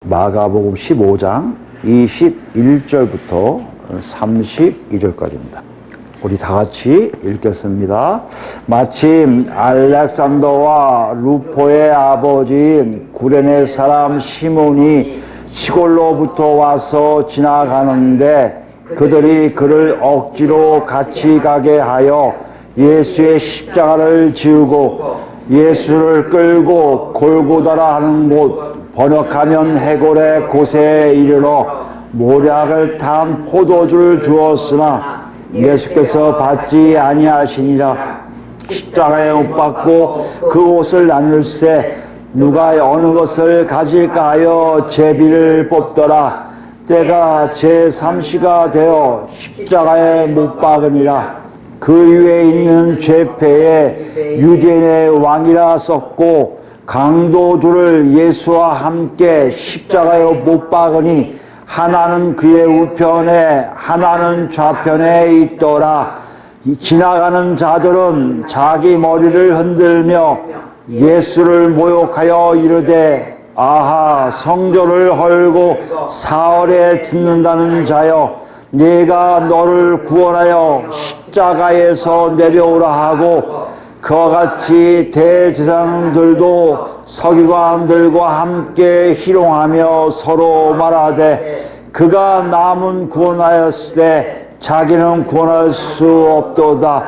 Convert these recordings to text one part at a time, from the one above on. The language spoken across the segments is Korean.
마가복음 15장 21절부터 32절까지입니다. 우리 다 같이 읽겠습니다. 마침 알렉산더와 루포의 아버지인 구레네 사람 시몬이 시골로부터 와서 지나가는데 그들이 그를 억지로 같이 가게 하여 예수의 십자가를 지우고 예수를 끌고 골고다라 하는 곳, 번역하면 해골의 곳에 이르러 모략을 탄 포도주를 주었으나 예수께서 받지 아니하시니라. 십자가에 못 박고 그 옷을 나눌세 누가 어느 것을 가질까 하여 제비를 뽑더라. 때가 제3시가 되어 십자가에 못 박으니라. 그 위에 있는 죄패에 유대인의 왕이라 썼고 강도들을 예수와 함께 십자가에 못 박으니 하나는 그의 우편에 하나는 좌편에 있더라. 지나가는 자들은 자기 머리를 흔들며 예수를 모욕하여 이르되 아하 성전을 헐고 사흘에 짓는다는 자여 네가 너를 구원하여 십자가에서 내려오라 하고 그와 같이 대제사장들도 서기관들과 함께 희롱하며 서로 말하되 그가 남은 구원하였을 때 자기는 구원할 수 없도다.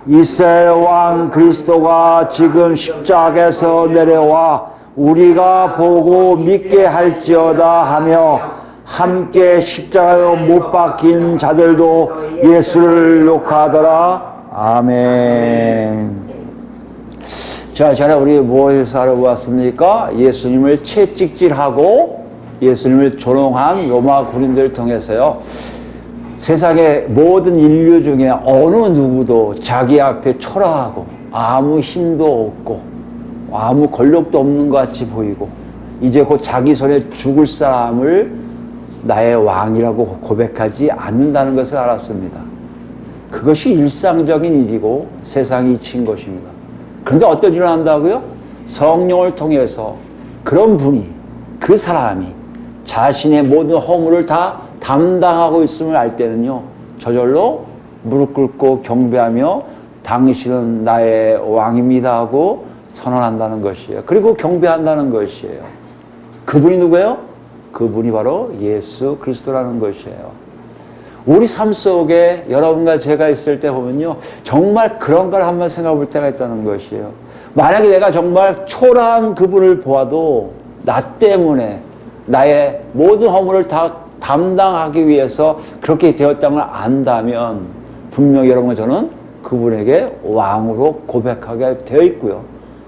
이스라엘 왕 그리스도가 지금 십자가에서 내려와 우리가 보고 믿게 할지어다 하며 함께 십자가에 못 박힌 자들도 예수를 욕하더라. 아멘. 자, 전에 우리 무엇에서 알아보았습니까? 예수님을 채찍질하고 예수님을 조롱한 로마 군인들을 통해서요. 세상의 모든 인류 중에 어느 누구도 자기 앞에 초라하고 아무 힘도 없고 아무 권력도 없는 것 같이 보이고 이제 곧 자기 손에 죽을 사람을 나의 왕이라고 고백하지 않는다는 것을 알았습니다. 그것이 일상적인 일이고 세상이 이친 것입니다. 그런데 어떤 일을 한다고요? 성령을 통해서 그런 분이, 그 사람이 자신의 모든 허물을 다 담당하고 있음을 알 때는요, 저절로 무릎 꿇고 경배하며 당신은 나의 왕입니다 하고 선언한다는 것이에요. 그리고 경배한다는 것이에요. 그분이 누구예요? 그분이 바로 예수 그리스도라는 것이에요. 우리 삶 속에 여러분과 제가 있을 때 보면요, 정말 그런 걸 한번 생각해 볼 때가 있다는 것이에요. 만약에 내가 정말 초라한 그분을 보아도 나 때문에 나의 모든 허물을 다 담당하기 위해서 그렇게 되었다는 걸 안다면 분명히 여러분 저는 그분에게 왕으로 고백하게 되어 있고요.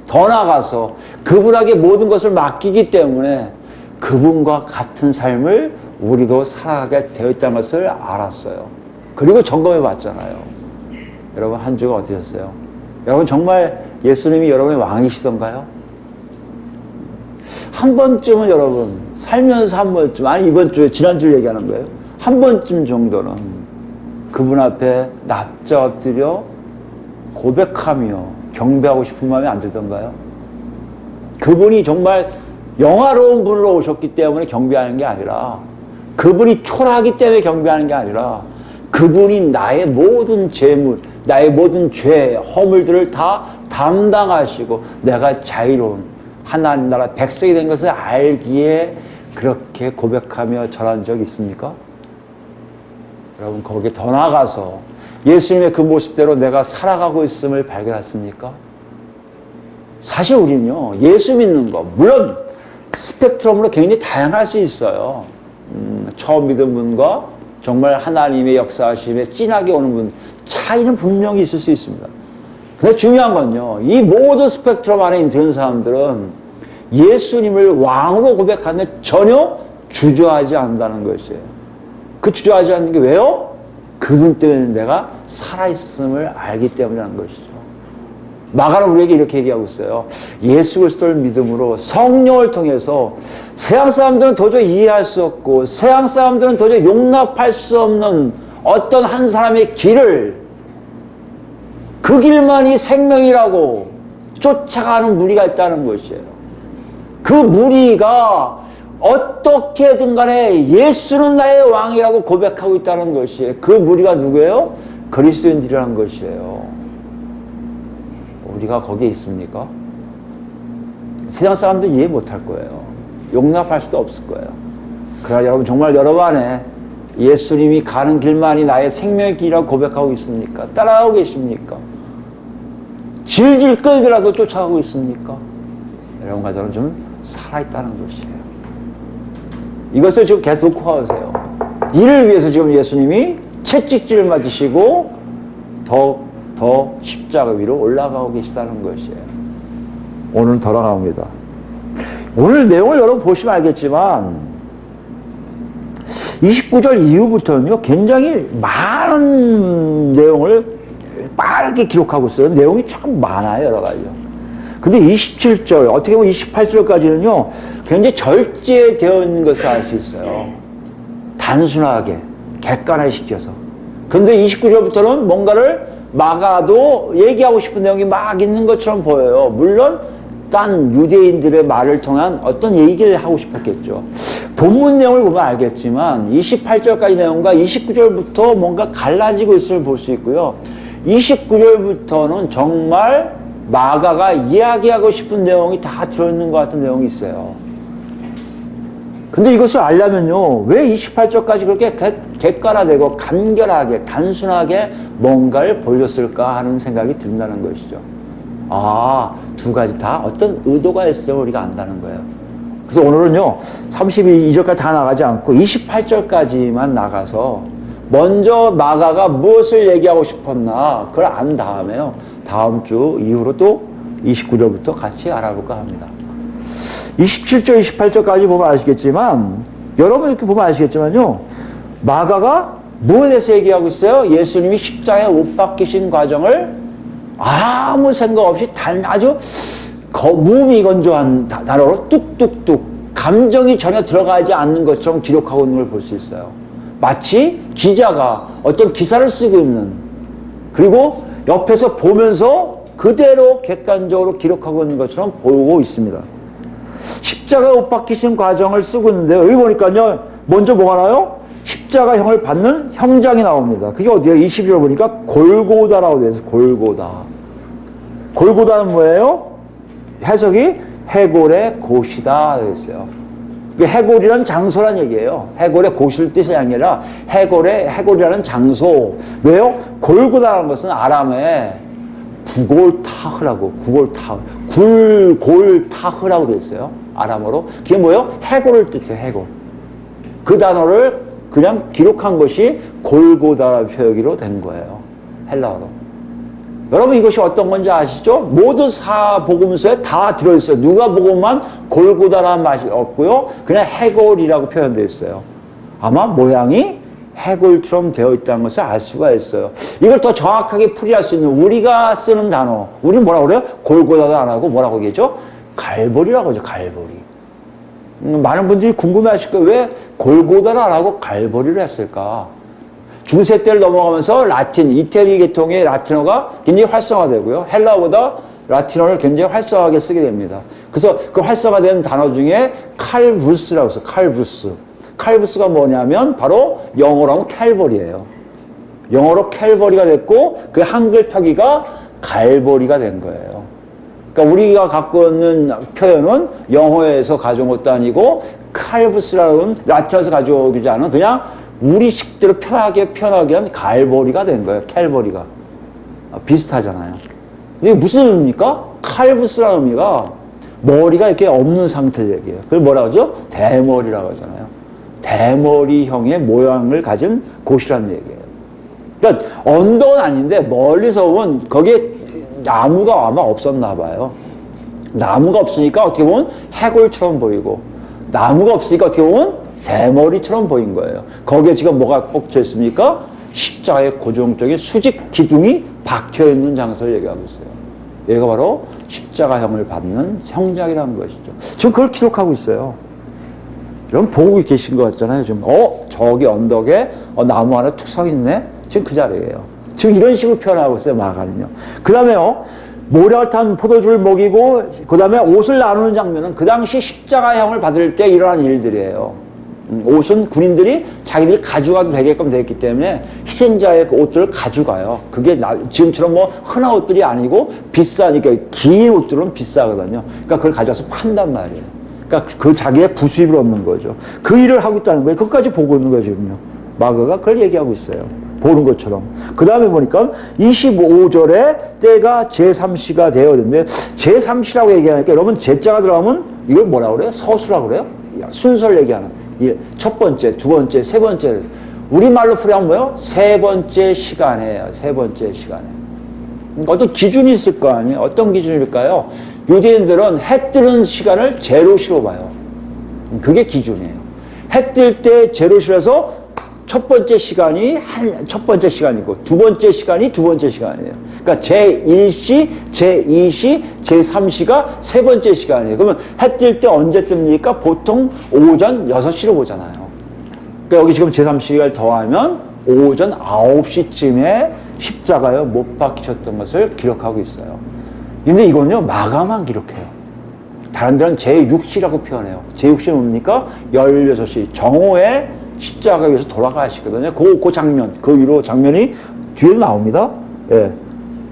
더 나아가서 그분에게 모든 것을 맡기기 때문에 그분과 같은 삶을 우리도 살아가게 되어 있다는 것을 알았어요. 그리고 점검해 봤잖아요. 여러분 한 주가 어떠셨어요? 여러분 정말 예수님이 여러분의 왕이시던가요? 한 번쯤은 여러분 살면서 한 번쯤, 아니 이번 주에 지난주 얘기하는 거예요. 한 번쯤 정도는 그분 앞에 납작 엎드려 고백하며 경배하고 싶은 마음이 안 들던가요? 그분이 정말 영화로운 분으로 오셨기 때문에 경배하는 게 아니라 그분이 초라하기 때문에 경배하는 게 아니라 그분이 나의 모든 죄물, 나의 모든 죄, 허물들을 다 담당하시고 내가 자유로운 하나님 나라 백성이 된 것을 알기에 그렇게 고백하며 절한 적 있습니까? 여러분 거기에 더 나아가서 예수님의 그 모습대로 내가 살아가고 있음을 발견했습니까? 사실 우리는요, 예수 믿는 거 물론 스펙트럼으로 굉장히 다양할 수 있어요. 처음 믿은 분과 정말 하나님의 역사하심에 진하게 오는 분 차이는 분명히 있을 수 있습니다. 근데 중요한 건요, 이 모든 스펙트럼 안에 있는 사람들은 예수님을 왕으로 고백하는 데 전혀 주저하지 않는다는 것이에요. 그 주저하지 않는 게 왜요? 그분 때문에 내가 살아있음을 알기 때문이라는 것이죠. 마가는 우리에게 이렇게 얘기하고 있어요. 예수 그리스도를 믿음으로 성령을 통해서 세상 사람들은 도저히 이해할 수 없고 세상 사람들은 도저히 용납할 수 없는 어떤 한 사람의 길을 그 길만이 생명이라고 쫓아가는 무리가 있다는 것이에요. 그 무리가 어떻게든 간에 예수는 나의 왕이라고 고백하고 있다는 것이에요. 그 무리가 누구예요? 그리스도인들이라는 것이에요. 우리가 거기에 있습니까? 세상 사람들 이해 못할 거예요. 용납할 수도 없을 거예요. 그러나 여러분, 정말 여러분 안에 예수님이 가는 길만이 나의 생명의 길이라고 고백하고 있습니까? 따라가고 계십니까? 질질 끌더라도 쫓아가고 있습니까? 여러분과 저는 좀 살아있다는 것이에요. 이것을 지금 계속 놓고 가세요. 이를 위해서 지금 예수님이 채찍질을 맞으시고 더 십자가 위로 올라가고 계시다는 것이에요. 오늘 돌아갑니다. 오늘 내용을 여러분 보시면 알겠지만 29절 이후부터는요, 굉장히 많은 내용을 빠르게 기록하고 있어요. 내용이 참 많아요, 여러 가지요. 근데 27절, 어떻게 보면 28절까지는요, 굉장히 절제되어 있는 것을 알 수 있어요. 단순하게, 객관화시켜서. 그런데 29절부터는 뭔가를 마가도 얘기하고 싶은 내용이 막 있는 것처럼 보여요. 물론, 딴 유대인들의 말을 통한 어떤 얘기를 하고 싶었겠죠. 본문 내용을 보면 알겠지만 28절까지 내용과 29절부터 뭔가 갈라지고 있음을 볼 수 있고요. 29절부터는 정말 마가가 이야기하고 싶은 내용이 다 들어있는 것 같은 내용이 있어요. 근데 이것을 알려면요, 왜 28절까지 그렇게 객관화되고 간결하게, 단순하게 뭔가를 보여줬을까 하는 생각이 든다는 것이죠. 아, 두 가지 다 어떤 의도가 있어요, 우리가 안다는 거예요. 그래서 오늘은요, 32절까지 다 나가지 않고 28절까지만 나가서 먼저 마가가 무엇을 얘기하고 싶었나 그걸 안 다음에요, 다음 주 이후로 또 29절부터 같이 알아볼까 합니다. 27절, 28절까지 보면 아시겠지만, 여러분 이렇게 보면 아시겠지만요, 마가가 무엇에 대해서 얘기하고 있어요? 예수님이 십자가에 못 박히신 과정을 아무 생각 없이 아주 무미건조한 단어로 뚝뚝뚝, 감정이 전혀 들어가지 않는 것처럼 기록하고 있는 걸 볼 수 있어요. 마치 기자가 어떤 기사를 쓰고 있는, 그리고 옆에서 보면서 그대로 객관적으로 기록하고 있는 것처럼 보고 있습니다. 십자가에 못 박히신 과정을 쓰고 있는데요. 여기 보니까요, 먼저 뭐가 나와요? 십자가형을 받는 형장이 나옵니다. 그게 어디예요? 22절 보니까 골고다라고 되어 있어요. 골고다. 골고다는 뭐예요? 해석이 해골의 곳이다 되어 있어요. 해골이라는 장소란 얘기예요. 해골의 곳일 뜻이 아니라 해골이라는 장소. 왜요? 골고다라는 것은 아람에 구골타흐라고, 굴골타흐라고 되어 있어요. 아람어로. 그게 뭐예요? 해골을 뜻해요, 해골. 그 단어를 그냥 기록한 것이 골고다 표기로 된 거예요, 헬라어로. 여러분, 이것이 어떤 건지 아시죠? 모든 사복음서에 다 들어있어요. 누가복음만 골고다라는 맛이 없고요, 그냥 해골이라고 표현되어 있어요. 아마 모양이 해골처럼 되어 있다는 것을 알 수가 있어요. 이걸 더 정확하게 풀이할 수 있는 우리가 쓰는 단어, 우리 뭐라고 그래요? 골고다도 안 하고 뭐라고 얘기하죠? 갈보리라고 하죠, 갈보리. 많은 분들이 궁금해하실 거예요. 왜 골고다를 안 하고 갈보리를 했을까? 중세 때를 넘어가면서 라틴, 이태리 계통의 라틴어가 굉장히 활성화되고요, 헬라어보다 라틴어를 굉장히 활성화하게 쓰게 됩니다. 그래서 그 활성화된 단어 중에 칼부스라고 해서 칼부스. 칼부스가 뭐냐면 바로 영어로 하면 캘버리예요. 영어로 캘버리가 됐고 그 한글 표기가 갈보리가 된 거예요. 그러니까 우리가 갖고 있는 표현은 영어에서 가져온 것도 아니고 칼부스라는 라틴어에서 가져오지 않은 그냥 우리식대로 편하게 표현하기엔 갈보리가 된 거예요. 캘버리가. 비슷하잖아요. 근데 무슨 의미입니까? 칼부스라는 의미가 머리가 이렇게 없는 상태를 얘기해요. 그걸 뭐라고 하죠? 대머리라고 하잖아요. 대머리형의 모양을 가진 곳이라는 얘기예요. 그러니까 언덕은 아닌데 멀리서 보면 거기에 나무가 아마 없었나 봐요. 나무가 없으니까 어떻게 보면 해골처럼 보이고, 나무가 없으니까 어떻게 보면 대머리처럼 보인 거예요. 거기에 지금 뭐가 꽂혀 있습니까? 십자가의 고정적인 수직 기둥이 박혀 있는 장소를 얘기하고 있어요. 여기가 바로 십자가형을 받는 형장이라는 것이죠. 지금 그걸 기록하고 있어요. 여러분 보고 계신 것 같잖아요. 지금 저기 언덕에 나무 하나 툭 서 있네. 지금 그 자리예요. 지금 이런 식으로 표현하고 있어요, 마가는요. 그 다음에요, 모략을 탄 포도주를 먹이고 그 다음에 옷을 나누는 장면은 그 당시 십자가형을 받을 때 일어난 일들이에요. 옷은 군인들이 자기들이 가져가도 되게끔 되었기 때문에 희생자의 그 옷들을 가져가요. 그게 지금처럼 뭐 흔한 옷들이 아니고 비싸니까 긴 옷들은 비싸거든요. 그러니까 그걸 가져가서 판단 말이에요. 그러니까 그 자기의 부수입을 얻는 거죠. 그 일을 하고 있다는 거예요. 그것까지 보고 있는 거예요, 지금요. 마가가 그걸 얘기하고 있어요. 보는 것처럼. 그 다음에 보니까 25절에 때가 제3시가 되었는데, 제3시라고 얘기하니까 여러분 제자가 들어가면 이걸 뭐라고 그래요? 서수라고 그래요? 순서를 얘기하는. 첫 번째, 두 번째, 세 번째. 우리말로 풀이하면 뭐예요? 세 번째 시간이에요. 세 번째 시간에. 어떤 기준이 있을 거 아니에요? 어떤 기준일까요? 유대인들은 해 뜨는 시간을 제로시로 봐요. 그게 기준이에요. 해 뜰 때 제로시라서 첫 번째 시간이 첫 번째 시간이고 두 번째 시간이 두 번째 시간이에요. 그러니까 제1시, 제2시, 제3시가 세 번째 시간이에요. 그러면 해 뜰 때 언제 뜹니까? 보통 오전 6시로 보잖아요. 그러니까 여기 지금 제3시를 더하면 오전 9시쯤에 십자가에 못 박히셨던 것을 기록하고 있어요. 근데 이건요, 마가만 기록해요. 다른 데는 제6시라고 표현해요. 제6시는 뭡니까? 16시 정오에 십자가 위에서 돌아가시거든요. 그 장면, 그 위로 장면이 뒤에 나옵니다. 예.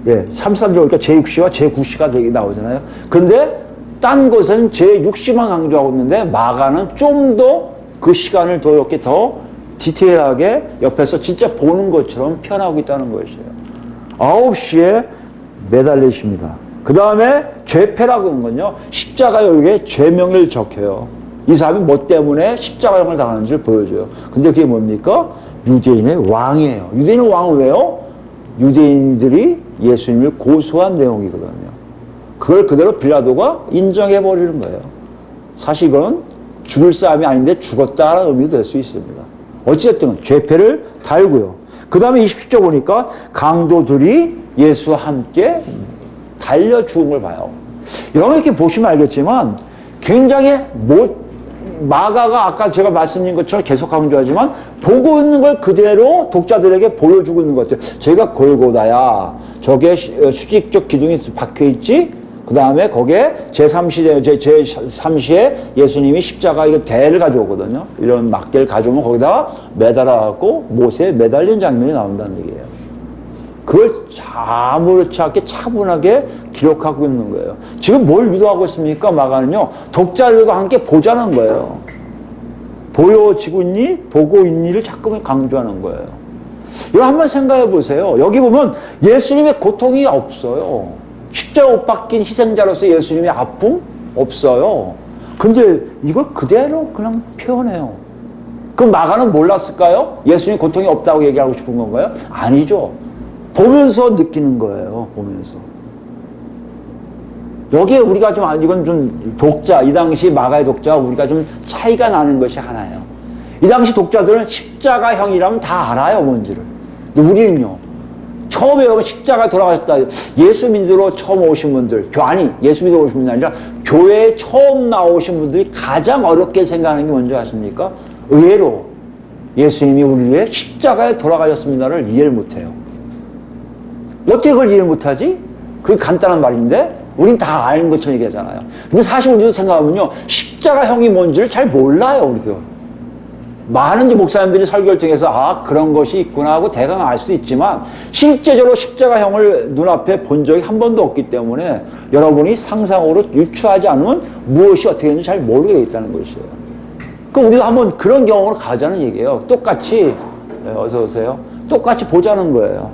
예. 33절 보니까 제6시와 제9시가 나오잖아요. 근데 딴 곳은 제6시만 강조하고 있는데 마가는 좀 더 그 시간을 더 이렇게 더 디테일하게 옆에서 진짜 보는 것처럼 표현하고 있다는 것이에요. 9시에 매달리십니다. 그 다음에 죄패라고 하는 건요, 십자가 여기에 죄명을 적혀요. 이 사람이 뭐 때문에 십자가형을 당하는지를 보여줘요. 근데 그게 뭡니까? 유대인의 왕이에요. 유대인의 왕은 왜요? 유대인들이 예수님을 고소한 내용이거든요. 그걸 그대로 빌라도가 인정해버리는 거예요. 사실 이건 죽을 싸움이 아닌데 죽었다라는 의미도 될 수 있습니다. 어찌됐든 죄패를 달고요. 그 다음에 27절 보니까 강도들이 예수와 함께 달려 죽은 걸 봐요. 여러분 이렇게 보시면 알겠지만 굉장히 마가가 아까 제가 말씀드린 것처럼 계속 강조하지만 보고 있는 걸 그대로 독자들에게 보여주고 있는 것 같아요. 저희가 골고다야, 저게 수직적 기둥이 박혀있지, 그 다음에 거기에 제3시에 예수님이 십자가 이거 대를 가져오거든요. 이런 막대를 가져오면 거기다가 매달아갖고 못에 매달린 장면이 나온다는 얘기예요. 그걸 아무렇지 않게 차분하게 기록하고 있는 거예요. 지금 뭘 유도하고 있습니까? 마가는요, 독자들과 함께 보자는 거예요. 보여지고 있니? 보고 있니를 자꾸 강조하는 거예요. 이거 한번 생각해 보세요. 여기 보면 예수님의 고통이 없어요. 십자가 못 박힌 희생자로서 예수님의 아픔? 없어요. 근데 이걸 그대로 그냥 표현해요. 그럼 마가는 몰랐을까요? 예수님 고통이 없다고 얘기하고 싶은 건가요? 아니죠. 보면서 느끼는 거예요. 보면서. 여기에 우리가 좀, 이건 좀 독자, 이 당시 마가의 독자와 우리가 좀 차이가 나는 것이 하나예요. 이 당시 독자들은 십자가형이라면 다 알아요, 뭔지를. 근데 우리는요, 처음에 여러분 십자가에 돌아가셨다. 예수 믿으러 처음 오신 분들, 예수 믿으러 오신 분이 아니라 교회에 처음 나오신 분들이 가장 어렵게 생각하는 게 뭔지 아십니까? 의외로 예수님이 우리 위해 십자가에 돌아가셨습니다를 이해를 못해요. 어떻게 그걸 이해 못하지? 그게 간단한 말인데 우린 다 아는 것처럼 얘기하잖아요. 근데 사실 우리도 생각하면요, 십자가형이 뭔지를 잘 몰라요. 우리도 많은 목사님들이 설교를 통해서 그런 것이 있구나 하고 대강 알 수 있지만 실제적으로 십자가형을 눈앞에 본 적이 한 번도 없기 때문에 여러분이 상상으로 유추하지 않으면 무엇이 어떻게 되는지 잘 모르게 돼 있다는 것이에요. 그럼 우리가 한번 그런 경험으로 가자는 얘기예요. 똑같이, 어서 오세요. 똑같이 보자는 거예요.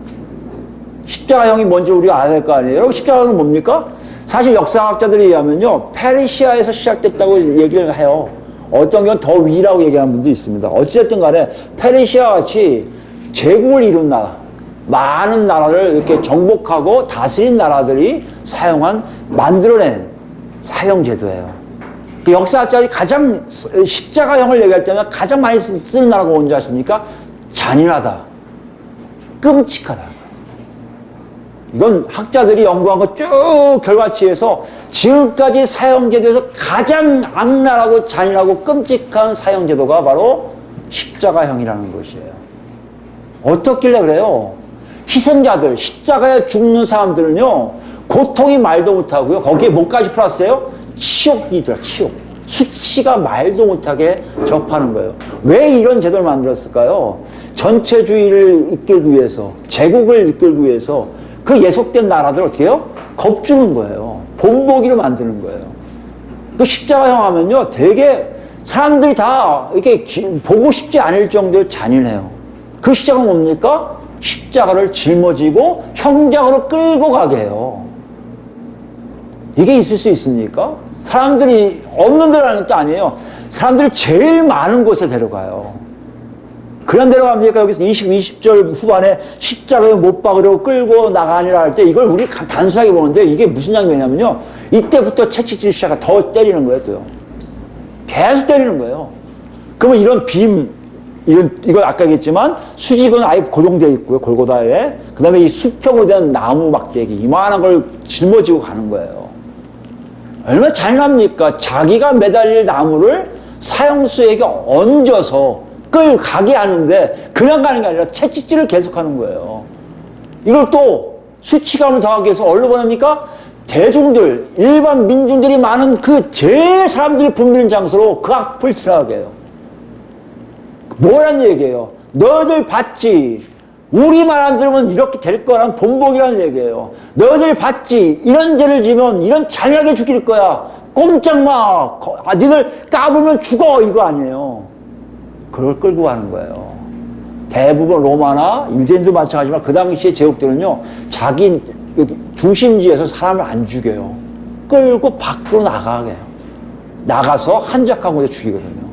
십자가형이 뭔지 우리가 알아야 될 거 아니에요. 여러분, 십자가형은 뭡니까? 사실 역사학자들에 의하면요, 페르시아에서 시작됐다고 얘기를 해요. 어떤 경우는 더 위라고 얘기하는 분도 있습니다. 어찌됐든 간에 페르시아 같이 제국을 이룬 나라, 많은 나라를 이렇게 정복하고 다스린 나라들이 만들어낸 사형제도예요. 그 역사학자들이 가장 십자가형을 얘기할 때면 가장 많이 쓰는 나라가 뭔지 아십니까? 잔인하다, 끔찍하다. 이건 학자들이 연구한 거 쭉 결과치해서 지금까지 사형제도에서 가장 악랄하고 잔인하고 끔찍한 사형제도가 바로 십자가형이라는 것이에요. 어떻길래 그래요? 희생자들, 십자가에 죽는 사람들은요, 고통이 말도 못하고요. 거기에 뭐까지 플러스예요? 치욕이더라, 치욕. 수치가 말도 못하게 접하는 거예요. 왜 이런 제도를 만들었을까요? 전체주의를 이끌기 위해서, 제국을 이끌기 위해서 그 예속된 나라들을 어떻게 해요? 겁주는 거예요. 본보기로 만드는 거예요. 그 십자가형 하면요, 되게 사람들이 다 이렇게 보고 싶지 않을 정도로 잔인해요. 그 십자가는 뭡니까? 십자가를 짊어지고 형장으로 끌고 가게 해요. 이게 있을 수 있습니까? 사람들이 없는 데로 가는 게 아니에요. 사람들이 제일 많은 곳에 데려가요. 그런 데로 갑니까? 여기서 20절 후반에 십자가에 못 박으려고 끌고 나가니라 할 때 이걸 우리 단순하게 보는데 이게 무슨 양면이냐면요. 이때부터 채찍질 시작가 더 때리는 거예요, 또요. 계속 때리는 거예요. 그러면 이런 빔, 이건 아까 얘기했지만 수직은 아예 고정되어 있고요, 골고다에. 그 다음에 이 수평으로 된 나무 막대기, 이만한 걸 짊어지고 가는 거예요. 얼마나 잔인합니까? 자기가 매달릴 나무를 사형수에게 얹어서 끌가게 하는데 그냥 가는 게 아니라 채찍질을 계속하는 거예요. 이걸 또 수치감을 더하기 위해서 어디로 보냅니까? 대중들, 일반 민중들이 많은 그 제일 사람들이 붐비는 장소로 그 앞을 지나가게 해요. 뭐란 얘기예요? 너희들 봤지? 우리 말 안 들으면 이렇게 될 거란 본보기라는 얘기예요. 너희들 봤지? 이런 죄를 지면 이런 잔인하게 죽일 거야. 꼼짝 마. 니들 까불면 죽어. 이거 아니에요. 그걸 끌고 가는 거예요. 대부분 로마나 유대인도 마찬가지지만 그 당시에 제국들은요, 자기 중심지에서 사람을 안 죽여요. 끌고 밖으로 나가게 해요. 나가서 한적한 곳에 죽이거든요.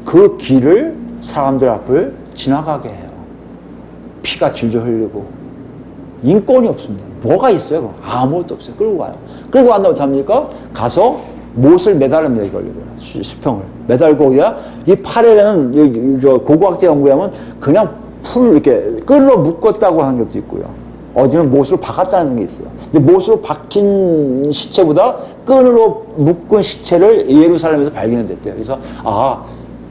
그 길을 사람들 앞을 지나가게 해요. 피가 질질 흘리고. 인권이 없습니다. 뭐가 있어요? 아무것도 없어요. 끌고 가요. 끌고 간다고 어떻게 합니까? 가서 못을 매달으면 여기 걸리고요. 수평을. 매달고, 이 팔에는, 고고학자 연구에 하면 그냥 이렇게 끈으로 묶었다고 하는 것도 있고요. 어디는 못으로 박았다는 게 있어요. 근데 못으로 박힌 시체보다 끈으로 묶은 시체를 예루살렘에서 발견됐대요. 그래서,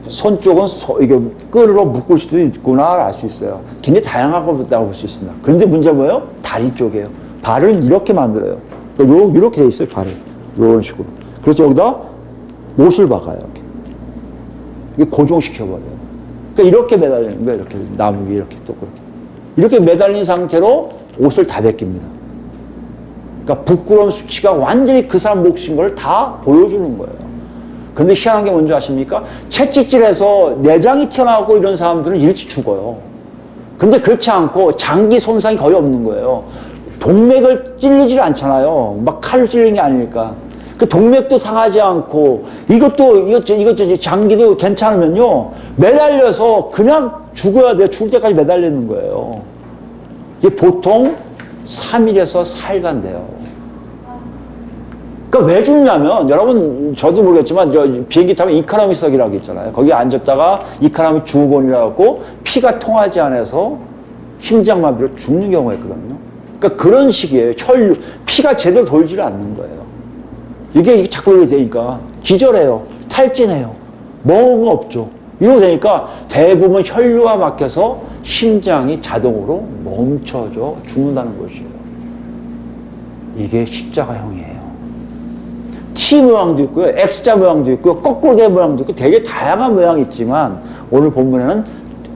손 쪽은 이게 끈으로 묶을 수도 있구나 알 수 있어요. 굉장히 다양하다고 볼 수 있습니다. 그런데 문제는 뭐예요? 다리 쪽이에요. 발을 이렇게 만들어요. 이렇게 돼 있어요, 발을. 이런 식으로. 그래서 여기다 못을 박아요. 이게 고정시켜버려요. 그러니까 이렇게 매달리는 거예요. 이렇게 나무 위에 이렇게 또 그렇게. 이렇게 매달린 상태로 옷을 다 벗깁니다. 그러니까 부끄러운 수치가 완전히 그 사람 몫인 걸 다 보여주는 거예요. 근데 희한한 게 뭔지 아십니까? 채찍질해서 내장이 튀어나오고 이런 사람들은 일찍 죽어요. 근데 그렇지 않고 장기 손상이 거의 없는 거예요. 동맥을 찔리질 않잖아요. 막 칼로 찔린 게 아니니까. 그 동맥도 상하지 않고 이것도 장기도 괜찮으면요. 매달려서 그냥 죽어야 돼요. 죽을 때까지 매달리는 거예요. 이게 보통 3일에서 4일간 돼요. 그러니까 왜 죽냐면, 여러분, 저도 모르겠지만, 비행기 타면 이카노미석이라고 있잖아요. 거기 앉았다가 이카노미 주곤이라고 피가 통하지 않아서 심장마비로 죽는 경우가 있거든요. 그러니까 그런 식이에요. 혈류, 피가 제대로 돌지를 않는 거예요. 이게 자꾸 이렇게 되니까 기절해요. 탈진해요. 먹은 거 없죠. 이러고 되니까 대부분 혈류가 막혀서 심장이 자동으로 멈춰져 죽는다는 것이에요. 이게 십자가형이에요. T 모양도 있고요. X자 모양도 있고요. 거꾸로 된 모양도 있고 되게 다양한 모양이 있지만 오늘 본문에는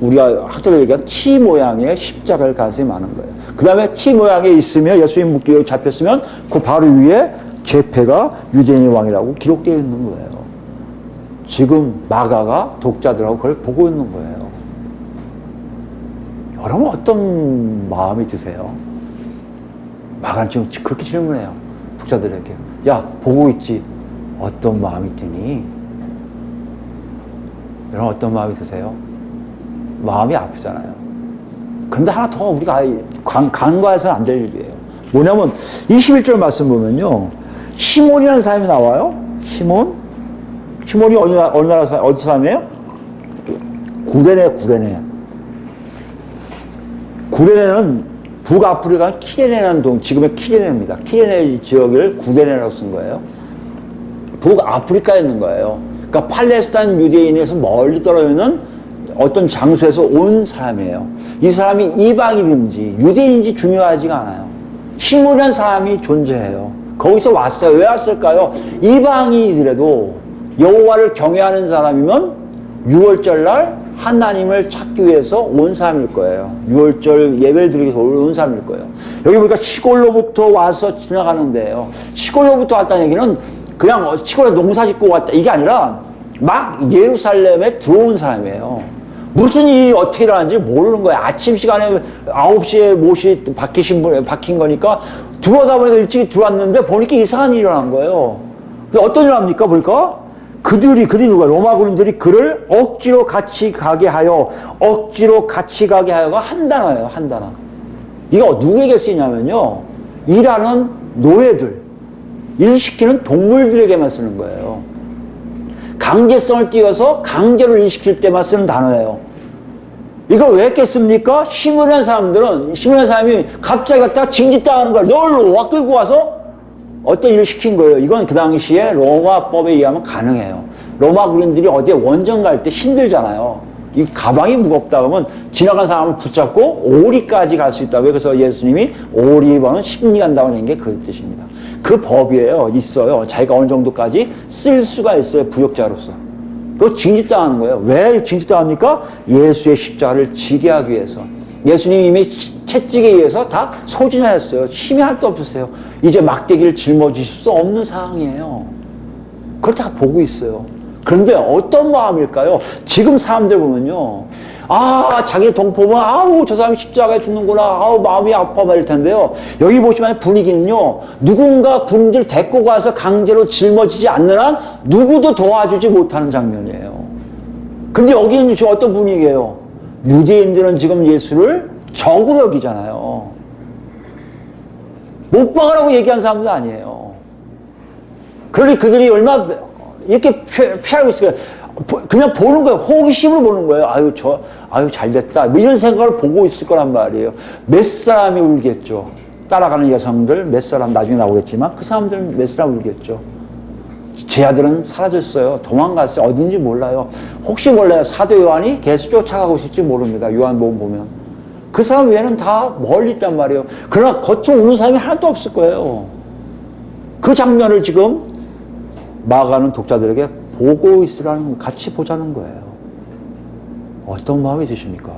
우리가 학자들이 얘기한 T 모양의 십자가를 가슴에 많은 거예요. 그 다음에 T 모양에 있으면 예수님 묶기로 잡혔으면 그 바로 위에 제패가 유대인의 왕이라고 기록되어 있는 거예요. 지금 마가가 독자들하고 그걸 보고 있는 거예요. 여러분 어떤 마음이 드세요? 마가는 지금 그렇게 질문해요. 독자들에게. 야, 보고 있지? 어떤 마음이 드니? 여러분 어떤 마음이 드세요? 마음이 아프잖아요. 근데 하나 더 우리가 간과해서는 안 될 일이에요. 뭐냐면 21절 말씀 보면요. 시몬이라는 사람이 나와요. 시몬이 어디 사람이에요? 구레네. 구레네는 북아프리카 키레네라는 지금의 키레네입니다. 키레네 지역을 구레네라고 쓴 거예요. 북아프리카에 있는 거예요. 그러니까 팔레스타인 유대인에서 멀리 떨어져 있는 어떤 장소에서 온 사람이에요. 이 사람이 이방인인지 유대인인지 중요하지가 않아요. 시므리한 사람이 존재해요. 거기서 왔어요. 왜 왔을까요? 이방인이더라도 여호와를 경외하는 사람이면 6월절 날 하나님을 찾기 위해서 온 사람일 거예요. 6월절 예배를 드리기 위해서 온 사람일 거예요. 여기 보니까 시골로부터 와서 지나가는데요. 시골로부터 왔다는 얘기는 그냥 시골에 농사 짓고 왔다 이게 아니라 막 예루살렘에 들어온 사람이에요. 무슨 일이 어떻게 일어나는지 모르는 거예요. 아침 시간에 9시에 못이 박힌 거니까 들어오다 보니까 일찍 들어왔는데 보니까 이상한 일이 일어난 거예요. 어떤 일 합니까? 보니까 그들이 누가 로마 군인들이 그를 억지로 같이 가게 하여가 한 단어예요. 한 단어. 이거 누구에게 쓰이냐면요. 일하는 노예들, 일 시키는 동물들에게만 쓰는 거예요. 강제성을 띄워서 강제로 일시킬 때만 쓰는 단어예요. 이걸 왜 깼습니까? 시므리한 사람이 갑자기 갖다가 징집당하는 걸 널로 와 끌고 와서 어떤 일을 시킨 거예요. 이건 그 당시에 로마법에 의하면 가능해요. 로마 군인들이 어디에 원정 갈 때 힘들잖아요. 이 가방이 무겁다 그러면 지나간 사람을 붙잡고 오리까지 갈 수 있다고요. 그래서 예수님이 오리번은 10리 간다고 하는 게 그 뜻입니다. 그 법이에요. 있어요. 자기가 어느 정도까지 쓸 수가 있어요. 부역자로서. 그거 징집당하는 거예요. 왜 징집당합니까? 예수의 십자가를 지게 하기 위해서. 예수님이 이미 채찍에 의해서 다 소진하였어요. 힘이 하나도 없으세요. 이제 막대기를 짊어지실 수 없는 상황이에요. 그걸 다 보고 있어요. 그런데 어떤 마음일까요? 지금 사람들 보면요. 자기 동포면, 저 사람이 십자가에 죽는구나. 마음이 아파 말일 텐데요. 여기 보시면 분위기는요. 누군가 군인들 데리고 가서 강제로 짊어지지 않는 한 누구도 도와주지 못하는 장면이에요. 근데 여기는 지금 어떤 분위기예요? 유대인들은 지금 예수를 적으로 여기잖아요. 못 박으라고 얘기한 사람도 아니에요. 그러니 그들이 얼마나 이렇게 피하고 있을까요? 그냥 보는 거예요. 호기심을 보는 거예요. 잘 됐다. 뭐 이런 생각을 보고 있을 거란 말이에요. 몇 사람이 울겠죠. 따라가는 여성들 몇 사람 나중에 나오겠지만 그 사람들은 몇 사람 울겠죠. 제 아들은 사라졌어요. 도망갔어요. 어딘지 몰라요. 혹시 몰라요. 사도 요한이 계속 쫓아가고 있을지 모릅니다. 요한복음 보면. 그 사람 외에는 다 멀리 있단 말이에요. 그러나 겉으로 우는 사람이 하나도 없을 거예요. 그 장면을 지금 마가는 독자들에게 보고 있으라는, 같이 보자는 거예요. 어떤 마음이 드십니까?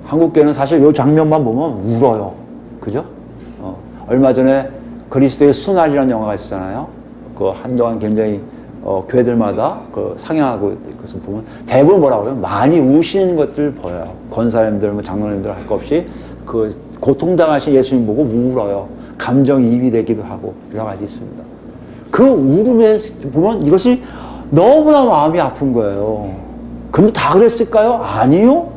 한국교회는 사실 이 장면만 보면 울어요. 그죠? 얼마 전에 그리스도의 순환이라는 영화가 있었잖아요. 그 한동안 굉장히 교회들마다 그 상영하고 그것을 보면 대부분 뭐라고 그래요? 많이 우시는 것들 보여요. 권사님들, 장로님들 할 것 없이 그 고통당하신 예수님 보고 울어요. 감정이입이 되기도 하고 여러 가지 있습니다. 그 울음에 보면 이것이 너무나 마음이 아픈 거예요. 근데 다 그랬을까요? 아니요.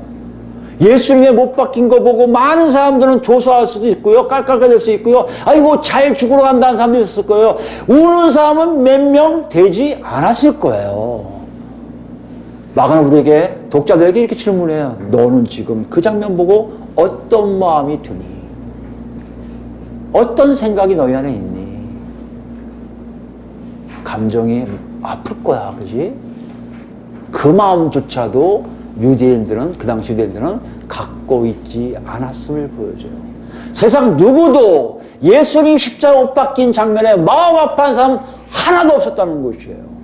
예수님의 못 박힌 거 보고 많은 사람들은 조소할 수도 있고요. 깔깔거릴 수 있고요. 아이고 잘 죽으러 간다는 사람도 있었을 거예요. 우는 사람은 몇 명 되지 않았을 거예요. 마가는 우리에게, 독자들에게 이렇게 질문해요. 너는 지금 그 장면 보고 어떤 마음이 드니? 어떤 생각이 너희 안에 있니? 감정이 아플 거야, 그지? 그 마음조차도 유대인들은, 그 당시 유대인들은 갖고 있지 않았음을 보여줘요. 세상 누구도 예수님 십자가 못 박힌 장면에 마음 아파한 사람 하나도 없었다는 것이에요.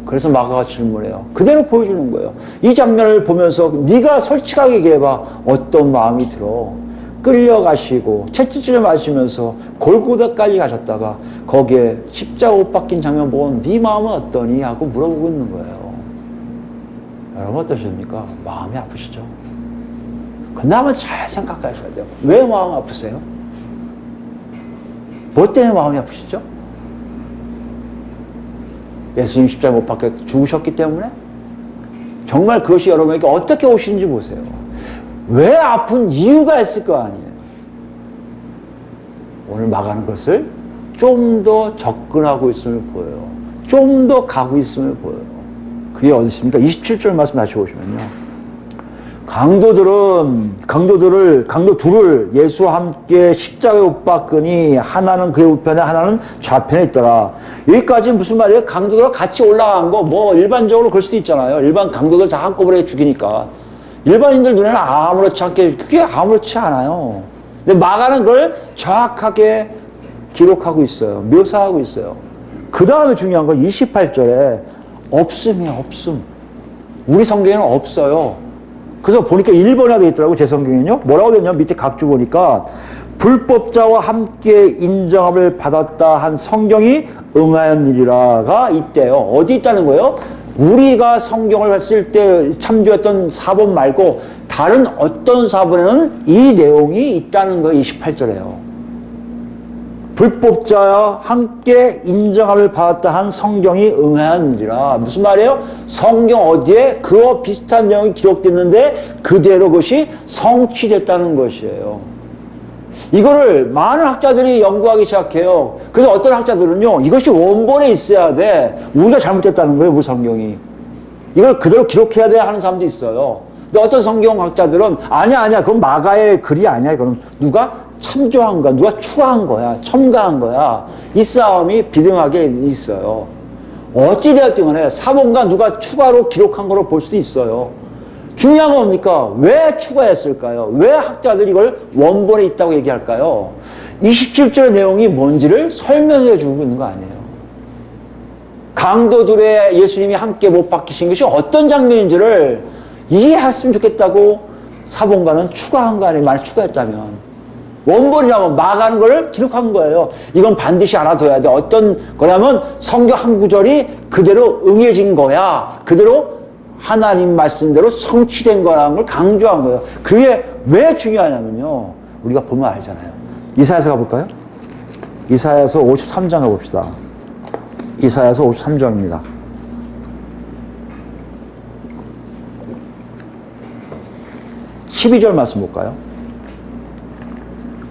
그래서 마가가 질문해요. 그대로 보여주는 거예요. 이 장면을 보면서 네가 솔직하게 얘기해봐. 어떤 마음이 들어? 끌려가시고 채찍질을 맞으면서 골고다까지 가셨다가 거기에 십자가 못 박힌 장면 보고 네 마음은 어떠니? 하고 물어보고 있는 거예요. 여러분 어떠십니까? 마음이 아프시죠? 근데 한번 잘 생각하셔야 돼요. 왜 마음 아프세요? 뭐 때문에 마음이 아프시죠? 예수님 십자가 못 박혀 죽으셨기 때문에? 정말 그것이 여러분에게 어떻게 오시는지 보세요. 왜 아픈 이유가 있을 거 아니에요. 오늘 마가는 것을 좀 더 접근하고 있음을 보여요. 좀 더 가고 있음을 보여요. 그게 어디 있습니까? 27절 말씀 다시 보시면요. 강도 둘을 예수와 함께 십자가에 못 박으니 하나는 그의 우편에 하나는 좌편에 있더라. 여기까지는 무슨 말이에요? 강도들과 같이 올라간 거, 뭐 일반적으로 그럴 수도 있잖아요. 일반 강도들 다 한꺼번에 죽이니까. 일반인들 눈에는 아무렇지 않게, 그게 아무렇지 않아요. 근데 마가는 그걸 정확하게 기록하고 있어요. 묘사하고 있어요. 그 다음에 중요한 건 28절에 없음이에요, 없음. 우리 성경에는 없어요. 그래서 보니까 1번이나 되어 있더라고요, 제 성경에는요. 뭐라고 되냐, 밑에 각주 보니까 불법자와 함께 인정함을 받았다 한 성경이 응하였느니라가 있대요. 어디 있다는 거예요? 우리가 성경을 쓸 때 참조했던 사본 말고 다른 어떤 사본에는 이 내용이 있다는 거예요. 28절에요. 불법자와 함께 인정함을 받았다 한 성경이 응하였느니라. 무슨 말이에요? 성경 어디에 그와 비슷한 내용이 기록됐는데 그대로 그것이 성취됐다는 것이에요. 이거를 많은 학자들이 연구하기 시작해요. 그래서 어떤 학자들은요, 이것이 원본에 있어야 돼. 우리가 잘못됐다는 거예요, 우리 성경이. 이걸 그대로 기록해야 돼 하는 사람도 있어요. 근데 어떤 성경학자들은 아니야, 그건 마가의 글이 아니야. 그럼 누가 참조한 거야, 누가 추가한 거야, 첨가한 거야. 이 싸움이 비등하게 있어요. 어찌되었든 간에 사본가 누가 추가로 기록한 거로 볼 수도 있어요. 중요한 건 뭡니까? 왜 추가했을까요? 왜 학자들이 이걸 원본에 있다고 얘기할까요? 27절의 내용이 뭔지를 설명해 주고 있는 거 아니에요. 강도들의 예수님이 함께 못 박히신 것이 어떤 장면인지를 이해했으면 좋겠다고 사본가는 추가한 거 아니에요? 만약 추가했다면. 원본이라면 마가는 걸 기록한 거예요. 이건 반드시 알아둬야 돼. 어떤 거냐면 성경 한 구절이 그대로 응해진 거야. 그대로 하나님 말씀대로 성취된 거라는 걸 강조한 거예요. 그게 왜 중요하냐면요. 우리가 보면 알잖아요. 이사야서 가볼까요? 이사야서 53장 가봅시다. 이사야서 53장입니다. 12절 말씀 볼까요?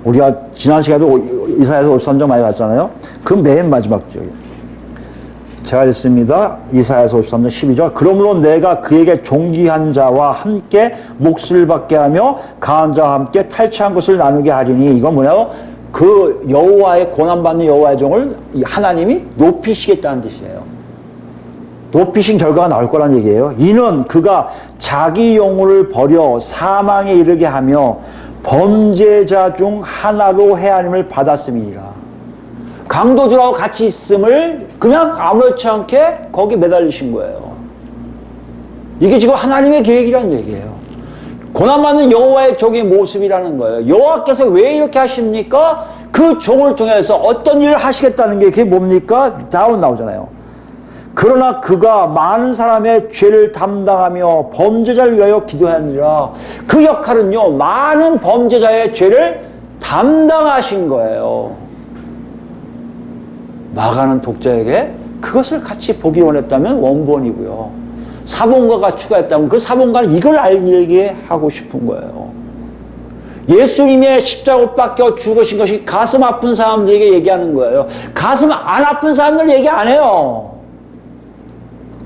우리가 지난 시간에도 이사야서 53장 많이 봤잖아요. 그 맨 마지막 지역에 제가 읽습니다. 이사야서 53장 12절. 그러므로 내가 그에게 존귀한 자와 함께 몫을 받게 하며 강한 자와 함께 탈취한 것을 나누게 하리니. 이건 뭐냐고? 그 여호와의 고난받는 여호와의 종을 하나님이 높이시겠다는 뜻이에요. 높이신 결과가 나올 거란 얘기예요. 이는 그가 자기 영혼을 버려 사망에 이르게 하며 범죄자 중 하나로 헤아림을 받았음이니라. 강도들하고 같이 있음을 그냥 아무렇지 않게 거기 매달리신 거예요. 이게 지금 하나님의 계획이라는 얘기예요. 고난받는 여호와의 종의 모습이라는 거예요. 여호와께서 왜 이렇게 하십니까? 그 종을 통해서 어떤 일을 하시겠다는 게 그게 뭡니까? 나오잖아요. 그러나 그가 많은 사람의 죄를 담당하며 범죄자를 위하여 기도하느니라. 그 역할은요, 많은 범죄자의 죄를 담당하신 거예요. 마가는 독자에게 그것을 같이 보기 원했다면 원본이고요. 사본가가 추가했다면 그 사본가는 이걸 알게 하고 싶은 거예요. 예수님의 십자가 못 박혀 죽으신 것이 가슴 아픈 사람들에게 얘기하는 거예요. 가슴 안 아픈 사람들 얘기 안 해요.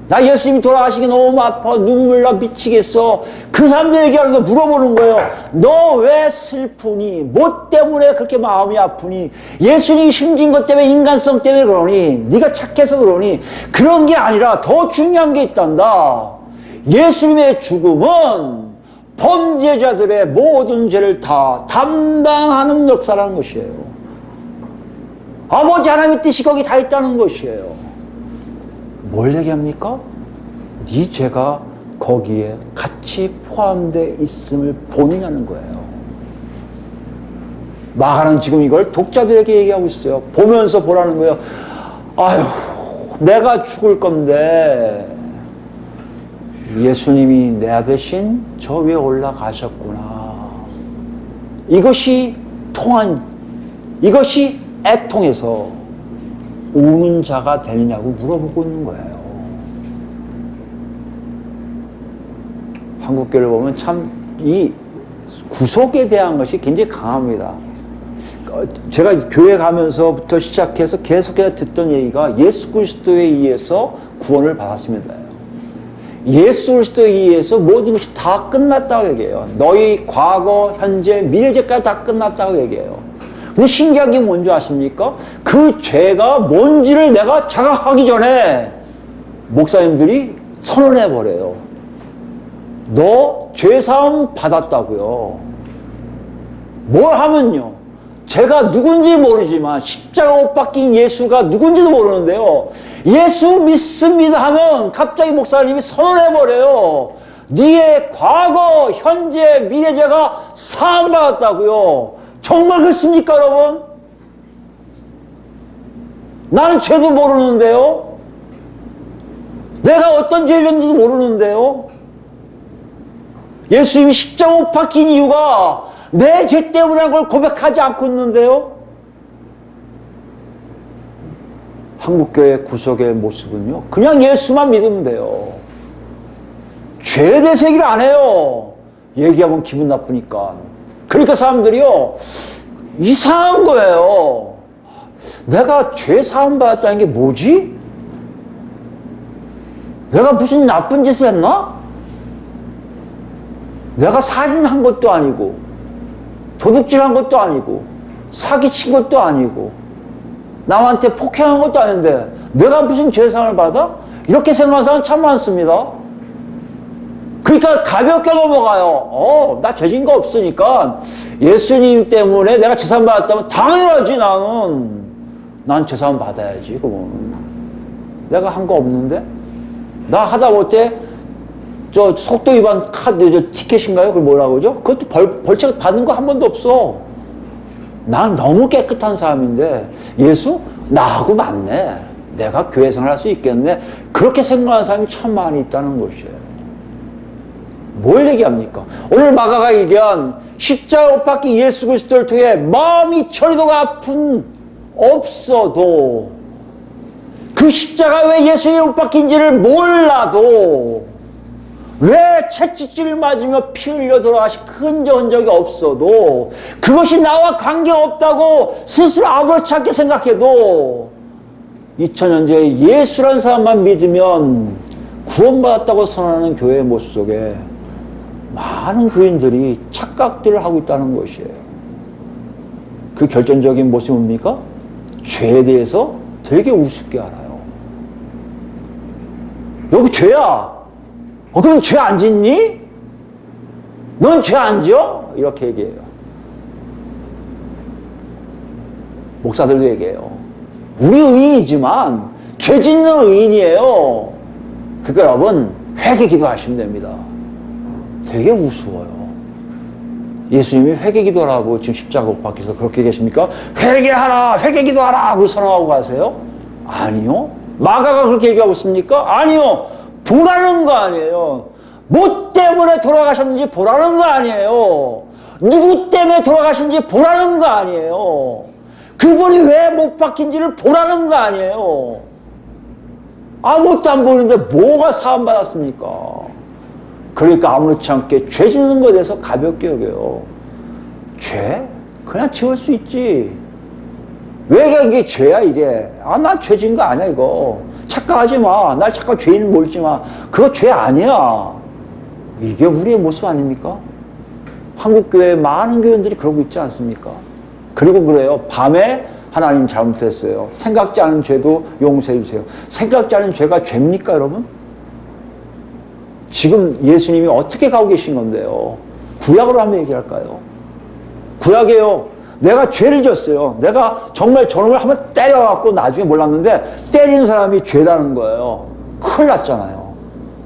나 예수님이 돌아가시기 너무 아파, 눈물 나 미치겠어. 그 사람들 얘기하는 거 물어보는 거예요. 너 왜 슬프니? 뭐 때문에 그렇게 마음이 아프니? 예수님이 숨진 것 때문에, 인간성 때문에 그러니? 네가 착해서 그러니? 그런 게 아니라 더 중요한 게 있단다. 예수님의 죽음은 범죄자들의 모든 죄를 다 담당하는 역사라는 것이에요. 아버지 하나님의 뜻이 거기 다 있다는 것이에요. 뭘 얘기합니까? 네 죄가 거기에 같이 포함되어 있음을 보느냐는 거예요. 마가는 지금 이걸 독자들에게 얘기하고 있어요. 보면서 보라는 거예요. 아유, 내가 죽을 건데 예수님이 내 대신 저 위에 올라가셨구나. 이것이 이것이 애통해서 우는 자가 되느냐고 물어보고 있는 거예요. 한국교를 보면 참 이 구속에 대한 것이 굉장히 강합니다. 제가 교회 가면서부터 시작해서 계속해서 듣던 얘기가 예수 그리스도에 의해서 구원을 받았습니다. 예수 그리스도에 의해서 모든 것이 다 끝났다고 얘기해요. 너희 과거, 현재, 미래죄까지 다 끝났다고 얘기해요. 근데 신기한 게 뭔지 아십니까? 그 죄가 뭔지를 내가 자각하기 전에 목사님들이 선언해 버려요. 너 죄사함 받았다고요. 뭘 하면요. 제가 누군지 모르지만 십자가 못 박힌 예수가 누군지도 모르는데요. 예수 믿습니다 하면 갑자기 목사님이 선언해버려요. 네의 과거, 현재, 미래 죄가 사함받았다고요. 정말 그렇습니까, 여러분? 나는 죄도 모르는데요. 내가 어떤 죄인지도 모르는데요. 예수님이 십자가 못 박힌 이유가 내 죄 때문에 한 걸 고백하지 않고 있는데요. 한국교회 구석의 모습은요, 그냥 예수만 믿으면 돼요. 죄에 대해서 얘기를 안 해요. 얘기하면 기분 나쁘니까. 그러니까 사람들이요, 이상한 거예요. 내가 죄 사함 받았다는 게 뭐지? 내가 무슨 나쁜 짓을 했나? 내가 살인한 것도 아니고, 도둑질한 것도 아니고, 사기친 것도 아니고, 남한테 폭행한 것도 아닌데 내가 무슨 죄상을 받아? 이렇게 생각하는 사람 참 많습니다. 그러니까 가볍게 넘어가요. 나 죄진 거 없으니까 예수님 때문에 내가 죄상 받았다면 당연하지. 난 죄상 받아야지. 그러면 내가 한 거 없는데? 나 하다 못해 저 속도 위반 카드 티켓인가요? 그걸 뭐라고 그러죠? 그것도 벌칙 받는 거 한 번도 없어. 난 너무 깨끗한 사람인데 예수? 나하고 맞네. 내가 교회 생활할 수 있겠네. 그렇게 생각하는 사람이 참 많이 있다는 것이에요. 뭘 얘기합니까? 오늘 마가가 얘기한 십자가 못 박힌 예수 그리스도를 통해 마음이 저리도 아픈 없어도 그 십자가 왜 예수님이 못 박힌지를 몰라도 왜 채찍질 맞으며 피 흘려 돌아가신 흔적이 없어도 그것이 나와 관계없다고 스스로 아무렇지 않게 생각해도 2000년 전에 예수라는 사람만 믿으면 구원받았다고 선언하는 교회의 모습 속에 많은 교인들이 착각들을 하고 있다는 것이에요. 그 결정적인 모습이 뭡니까? 죄에 대해서 되게 우습게 알아요. 여기 죄야. 그럼 죄 안 짓니? 넌 죄 안 지어? 이렇게 얘기해요. 목사들도 얘기해요. 우리 의인이지만 죄 짓는 의인이에요. 그러니까 여러분 회개 기도하시면 됩니다. 되게 우스워요. 예수님이 회개 기도하라고 지금 십자가 못 박혀서 그렇게 계십니까? 회개하라, 회개 기도하라 하고 선언하고 가세요? 아니요. 마가가 그렇게 얘기하고 있습니까? 아니요. 보라는 거 아니에요. 뭐 때문에 돌아가셨는지 보라는 거 아니에요. 누구 때문에 돌아가신지 보라는 거 아니에요. 그분이 왜 못 박힌지를 보라는 거 아니에요. 아무것도 안 보이는데 뭐가 사함받았습니까? 그러니까 아무렇지 않게 죄 짓는 것에 대해서 가볍게 여겨요. 죄? 그냥 지울 수 있지. 왜 이게 죄야 이게? 나 죄 지은 거 아니야 이거. 착각하지 마. 날 착각 죄인 몰지 마. 그거 죄 아니야. 이게 우리의 모습 아닙니까? 한국교회 많은 교인들이 그러고 있지 않습니까? 그리고 그래요. 밤에 하나님 잘못했어요. 생각지 않은 죄도 용서해 주세요. 생각지 않은 죄가 죄입니까 여러분? 지금 예수님이 어떻게 가고 계신 건데요? 구약으로 한번 얘기할까요? 구약에요. 내가 죄를 졌어요. 내가 정말 저놈을 한번 때려갖고 나중에 몰랐는데 때린 사람이 죄라는 거예요. 큰일 났잖아요.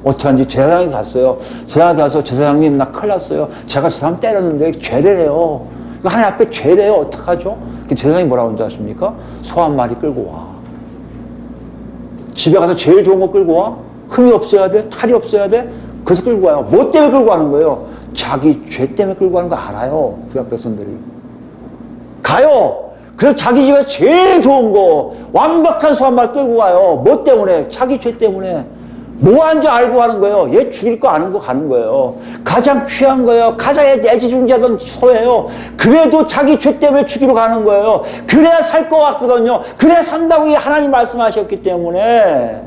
어떻게 하는지 제사장에 갔어요. 제사장에 가서 제사장님 나 큰일 났어요. 제가 저 사람 때렸는데 죄래요. 하나님 앞에 죄래요. 어떡하죠? 제사장이 뭐라고 하는지 아십니까? 소 한 마리 끌고 와. 집에 가서 제일 좋은 거 끌고 와. 흠이 없어야 돼. 탈이 없어야 돼. 그래서 끌고 와요. 뭐 때문에 끌고 가는 거예요? 자기 죄 때문에 끌고 가는 거 알아요. 구약 백성들이. 가요. 그래서 자기 집에 제일 좋은 거 완벽한 소 한 마리 끌고 가요. 뭐 때문에? 자기 죄 때문에. 뭐 하는지 알고 가는 거예요. 얘 죽일 거 아는 거 가는 거예요. 가장 귀한 거예요. 가장 애지중지하던 소예요. 그래도 자기 죄 때문에 죽이러 가는 거예요. 그래야 살 것 같거든요. 그래야 산다고 하나님 말씀하셨기 때문에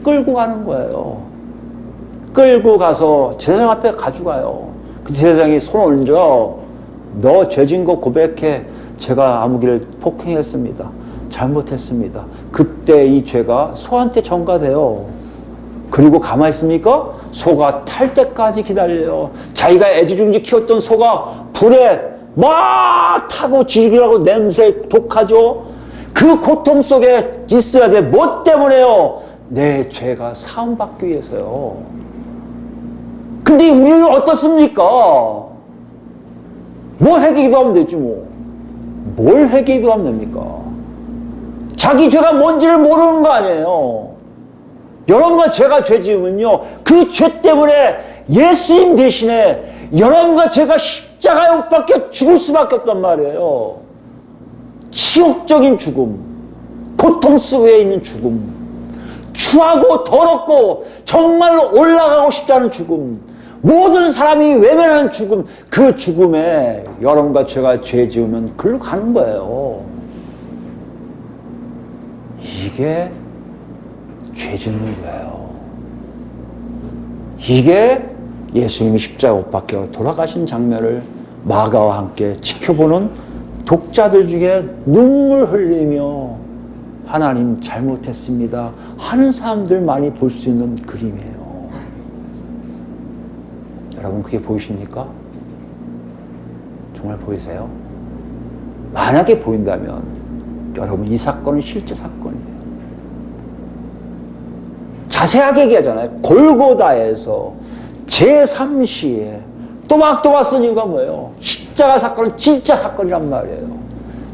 끌고 가는 거예요. 끌고 가서 제사장 앞에 가져가요. 그 제사장이 손 얹어. 너 죄진 거 고백해. 제가 아무개를 폭행했습니다. 잘못했습니다. 그때 이 죄가 소한테 전가돼요. 그리고 가만히 있습니까? 소가 탈 때까지 기다려요. 자기가 애지중지 키웠던 소가 불에 막 타고 질기라고 냄새 독하죠. 그 고통 속에 있어야 돼. 뭐 때문에요? 내 죄가 사함받기 위해서요. 근데 우리는 어떻습니까? 뭐 회개기도 하면 되지 뭐. 뭘 회개기도 하면 됩니까? 자기 죄가 뭔지를 모르는 거 아니에요. 여러분과 제가 죄 지으면요, 그 죄 때문에 예수님 대신에 여러분과 제가 십자가에 못 박혀 죽을 수밖에 없단 말이에요. 치욕적인 죽음, 고통 속에 있는 죽음, 추하고 더럽고 정말로 올라가고 싶지 않은 죽음, 모든 사람이 외면하는 죽음, 그 죽음에 여러분과 제가 죄 지으면 글로 가는 거예요. 이게 죄 짓는 거예요. 이게 예수님이 십자가 못 박혀 돌아가신 장면을 마가와 함께 지켜보는 독자들 중에 눈물 흘리며 하나님 잘못했습니다 하는 사람들 많이 볼 수 있는 그림이에요. 여러분 그게 보이십니까? 정말 보이세요? 만약에 보인다면 여러분 이 사건은 실제 사건이에요. 자세하게 얘기하잖아요. 골고다에서 제3시에 또박또박 쓴 이유가 뭐예요? 십자가 사건은 진짜 사건이란 말이에요.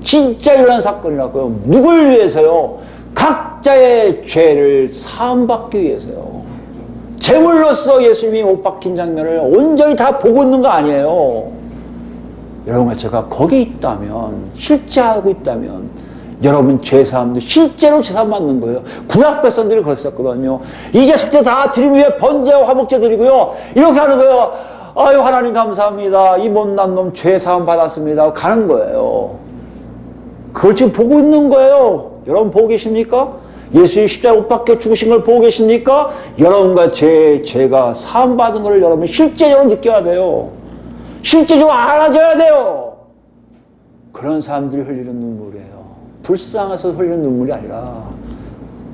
진짜 일어난 사건이라고요. 누굴 위해서요? 각자의 죄를 사함받기 위해서요. 제물로서 예수님이 못 박힌 장면을 온전히 다 보고 있는 거 아니에요. 여러분과 제가 거기 있다면, 실제 하고 있다면 여러분 죄사함도 실제로 죄사함 받는 거예요. 구약 백성들이 그랬었거든요. 이제 속죄 다 드림 위에 번제와 화목제 드리고요. 이렇게 하는 거예요. 아유 하나님 감사합니다. 이 못난 놈 죄사함 받았습니다. 가는 거예요. 그걸 지금 보고 있는 거예요. 여러분 보고 계십니까? 예수님 십자가 못 박혀 죽으신 걸 보고 계십니까? 여러분과 제가 사함 받은 걸 여러분 실제적으로 느껴야 돼요. 실제적으로 알아줘야 돼요. 그런 사람들이 흘리는 눈물이에요. 불쌍해서 흘리는 눈물이 아니라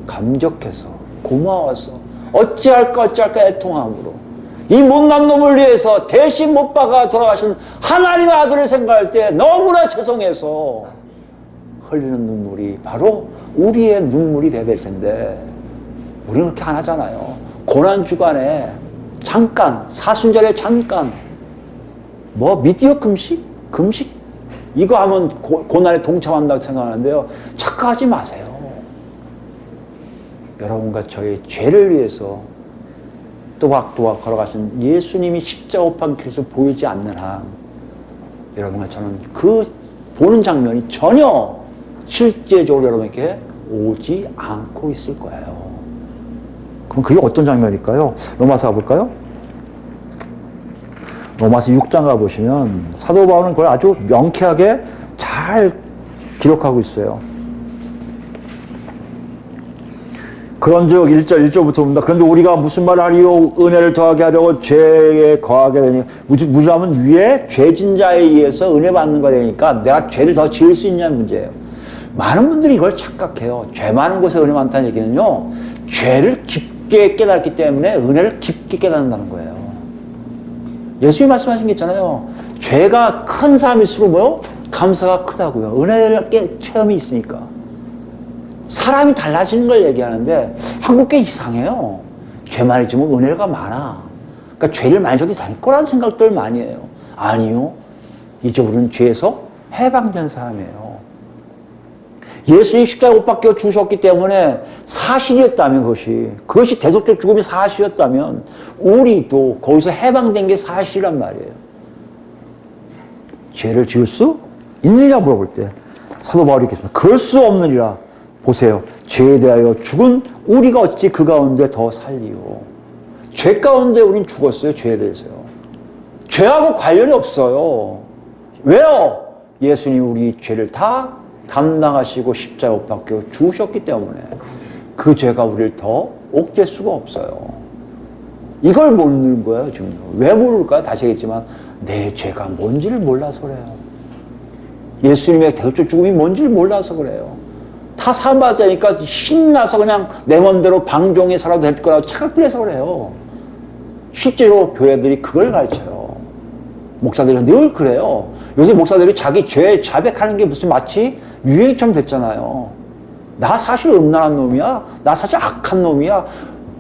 감격해서 고마워서 어찌할까 애통함으로 이 못난 놈을 위해서 대신 못 박아 돌아가신 하나님의 아들을 생각할 때 너무나 죄송해서 흘리는 눈물이 바로 우리의 눈물이 돼야 될 텐데 우리는 그렇게 안 하잖아요. 고난주간에 잠깐, 사순절에 잠깐 뭐 미디어 금식? 이거 하면 고난에 동참한다고 생각하는데요. 착각하지 마세요. 여러분과 저의 죄를 위해서 또박또박 걸어가신 예수님이 십자가 못 박혀서 보이지 않는 한 여러분과 저는 그 보는 장면이 전혀 실제적으로 여러분에게 오지 않고 있을 거예요. 그럼 그게 어떤 장면일까요? 로마서 가볼까요? 로마서 6장 가보시면 사도 바울은 그걸 아주 명쾌하게 잘 기록하고 있어요. 그런즉 1절부터 봅니다. 그런데 우리가 무슨 말을 하리요? 은혜를 더하게 하려고 죄에 거하게 되니 무죄하면 위에 죄진 자에 의해서 은혜 받는 거 되니까 내가 죄를 더 지을 수 있냐는 문제예요. 많은 분들이 이걸 착각해요. 죄 많은 곳에 은혜 많다는 얘기는요. 죄를 깊게 깨닫기 때문에 은혜를 깊게 깨닫는다는 거예요. 예수님이 말씀하신 게 있잖아요. 죄가 큰 사람일수록 뭐요? 감사가 크다고요. 은혜를 체험이 있으니까. 사람이 달라지는 걸 얘기하는데 한국 꽤 이상해요. 죄 많이 지면 은혜가 많아. 그러니까 죄를 많이 져도 될 거라는 생각들 많이 해요. 아니요. 이제 우리는 죄에서 해방된 사람이에요. 예수님이 십자가에 못 박혀 죽으셨기 때문에 사실이었다면 그것이 대속적 죽음이 사실이었다면 우리도 거기서 해방된 게 사실이란 말이에요. 죄를 지을 수 있느냐 물어볼 때 사도 바울이 있겠습니다. 그럴 수 없느니라. 보세요. 죄에 대하여 죽은 우리가 어찌 그 가운데 더 살리요. 죄 가운데 우린 죽었어요. 죄에 대해서요. 죄하고 관련이 없어요. 왜요? 예수님이 우리 죄를 다 담당하시고 십자가 못 박혀 죽으셨기 때문에 그 죄가 우리를 더 옥죄할 수가 없어요. 이걸 모르는 거예요. 지금 왜 모를까요? 다시 얘기했지만 내 죄가 뭔지를 몰라서 그래요. 예수님의 대속적 죽음이 뭔지를 몰라서 그래요. 다 사함받았다니까 신나서 그냥 내 맘대로 방종해 살아도 될 거라고 착각해서 그래요. 실제로 교회들이 그걸 가르쳐요. 목사들이 늘 그래요. 요새 목사들이 자기 죄 자백하는 게 무슨 마치 유행처럼 됐잖아요. 나 사실 음란한 놈이야. 나 사실 악한 놈이야.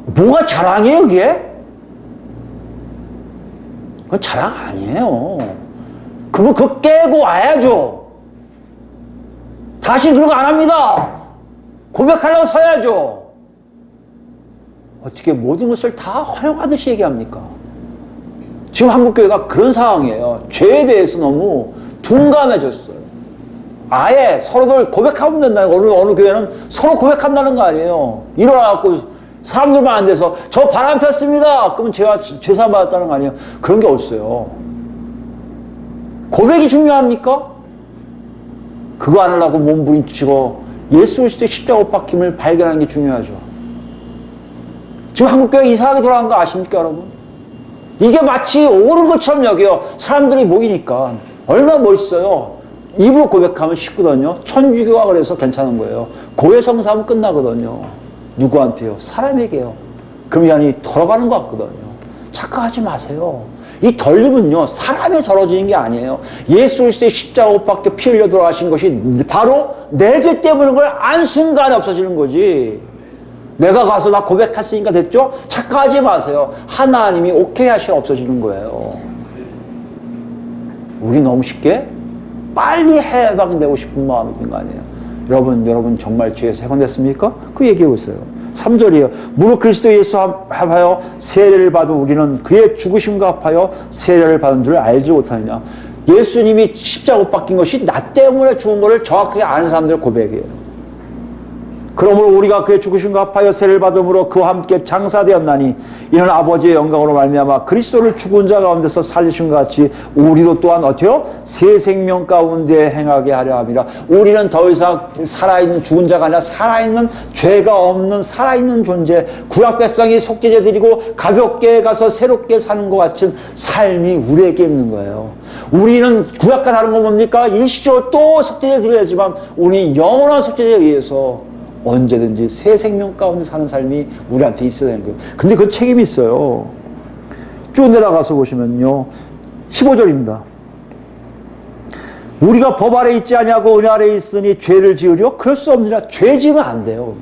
뭐가 자랑이에요, 그게? 그건 자랑 아니에요. 그거 깨고 와야죠. 다시 그런 거 안 합니다. 고백하려고 서야죠. 어떻게 모든 것을 다 허용하듯이 얘기합니까? 지금 한국교회가 그런 상황이에요. 죄에 대해서 너무 둔감해졌어요. 아예 서로들 고백하면 된다는 거. 어느 교회는 서로 고백한다는 거 아니에요. 일어나갖고 사람들만 안 돼서 저 바람 폈습니다. 그러면 제가 죄사 받았다는 거 아니에요. 그런 게 없어요. 고백이 중요합니까? 그거 안 하려고 몸부림치고 예수 그리스도의 십자가 못 박힘을 발견하는 게 중요하죠. 지금 한국교회가 이상하게 돌아간 거 아십니까, 여러분? 이게 마치 옳은 것처럼 여겨요. 사람들이 모이니까. 얼마나 멋있어요. 입으로 고백하면 쉽거든요. 천주교가 그래서 괜찮은 거예요. 고해성사하면 끝나거든요. 누구한테요? 사람에게요. 그럼 이 안이 덜어가는 것 같거든요. 착각하지 마세요. 이 덜림은요, 사람이 덜어지는 게 아니에요. 예수 그리스도의 십자가 못 박혀 피 흘려 돌아가신 것이 바로 내 죄 때문인 걸 안 순간에 없어지는 거지. 내가 가서 나 고백했으니까 됐죠? 착각하지 마세요. 하나님이 오케이 하셔야 없어지는 거예요. 우리 너무 쉽게 빨리 해방되고 싶은 마음이 든 거 아니에요. 여러분 정말 죄에서 해방됐습니까? 그 얘기해 보세요. 3절이에요. 무릇 그리스도 예수 합하여 세례를 받은 우리는 그의 죽으심과 합하여 세례를 받은 줄 알지 못하느냐. 예수님이 십자가 못 박힌 것이 나 때문에 죽은 것을 정확하게 아는 사람들의 고백이에요. 그러므로 우리가 그의 죽으심과 합하여 세례를 받음으로 그와 함께 장사되었나니 이는 아버지의 영광으로 말미암아 그리스도를 죽은 자 가운데서 살리신 것 같이 우리도 또한 어때요? 새 생명 가운데 행하게 하려 함이라. 우리는 더 이상 살아있는 죽은 자가 아니라 살아있는 죄가 없는 살아있는 존재, 구약 백성이 속죄제 드리고 가볍게 가서 새롭게 사는 것 같은 삶이 우리에게 있는 거예요. 우리는 구약과 다른 건 뭡니까? 일시적으로 또 속죄제 드려야지만 우리 영원한 속죄제에 의해서 언제든지 새 생명 가운데 사는 삶이 우리한테 있어야 되는 거예요. 근데 그 책임이 있어요. 쭉 내려가서 보시면요. 15절입니다. 우리가 법 아래 있지 아니하고 은혜 아래 있으니 죄를 지으려? 그럴 수 없느니라. 죄 지으면 안 돼요.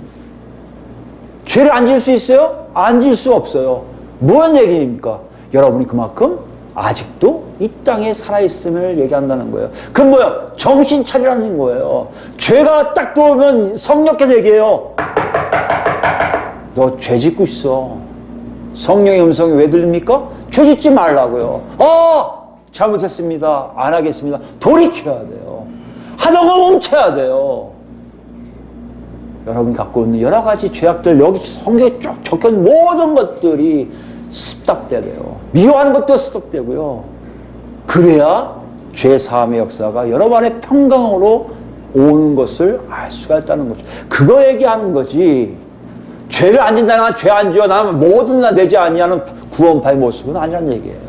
죄를 안 지을 수 있어요? 안 지을 수 없어요. 무슨 얘기입니까? 여러분이 그만큼 아직도 이 땅에 살아있음을 얘기한다는 거예요. 그건 뭐예요? 정신 차리라는 거예요. 죄가 딱 들어오면 성령께서 얘기해요. 너 죄 짓고 있어. 성령의 음성이 왜 들립니까? 죄 짓지 말라고요. 잘못했습니다. 안 하겠습니다. 돌이켜야 돼요. 하던 거 멈춰야 돼요. 여러분이 갖고 있는 여러 가지 죄악들, 여기 성경에 쭉 적혀있는 모든 것들이 스톱돼야 돼요. 미워하는 것도 스톱되고요. 그래야 죄 사함의 역사가 여러분의 평강으로 오는 것을 알 수가 있다는 거죠. 그거 얘기하는 거지. 죄를 안 진다, 나 죄 안 지어, 나는 뭐든 나 내지 아니하는 구원파의 모습은 아니라는 얘기예요.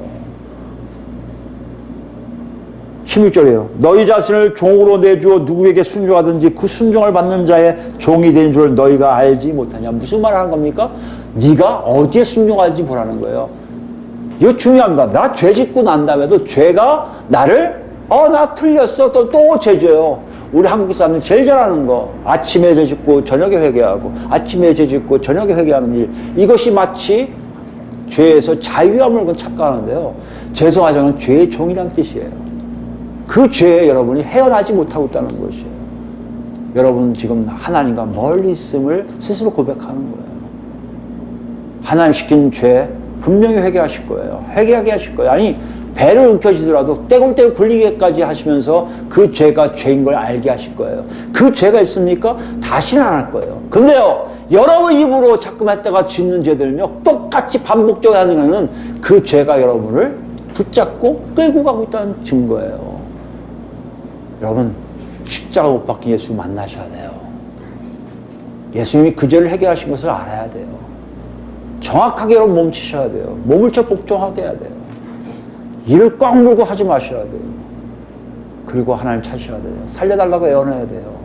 16절이에요. 너희 자신을 종으로 내주어 누구에게 순종하든지 그 순종을 받는 자의 종이 된 줄 너희가 알지 못하냐. 무슨 말을 하는 겁니까? 네가 어디에 순종할지 보라는 거예요. 이거 중요합니다. 나 죄 짓고 난 다음에도 죄가 나를 나 풀렸어. 또 죄져요. 우리 한국 사람들 제일 잘하는 거, 아침에 죄 짓고 저녁에 회개하고 아침에 죄 짓고 저녁에 회개하는 일, 이것이 마치 죄에서 자유함을 착각하는데요. 죄송하지만 죄의 종이란 뜻이에요. 그 죄에 여러분이 헤어나지 못하고 있다는 것이에요. 여러분 지금 하나님과 멀리 있음을 스스로 고백하는 거예요. 하나님 시킨 죄 분명히 회개하실 거예요. 회개하게 하실 거예요. 아니 배를 움켜쥐더라도 떼굴떼굴 굴리게까지 하시면서 그 죄가 죄인 걸 알게 하실 거예요. 그 죄가 있습니까? 다시는 안 할 거예요. 근데요, 여러분 입으로 자꾸 했다가 짓는 죄들은요, 똑같이 반복적으로 하는 것은 그 죄가 여러분을 붙잡고 끌고 가고 있다는 증거예요. 여러분, 십자가 못 박힌 예수 만나셔야 돼요. 예수님이 그 죄를 해결하신 것을 알아야 돼요. 정확하게 여러분 몸치셔야 돼요. 몸을 쳐 복종하게 해야 돼요. 이를 꽉 물고 하지 마셔야 돼요. 그리고 하나님 찾으셔야 돼요. 살려달라고 애원해야 돼요.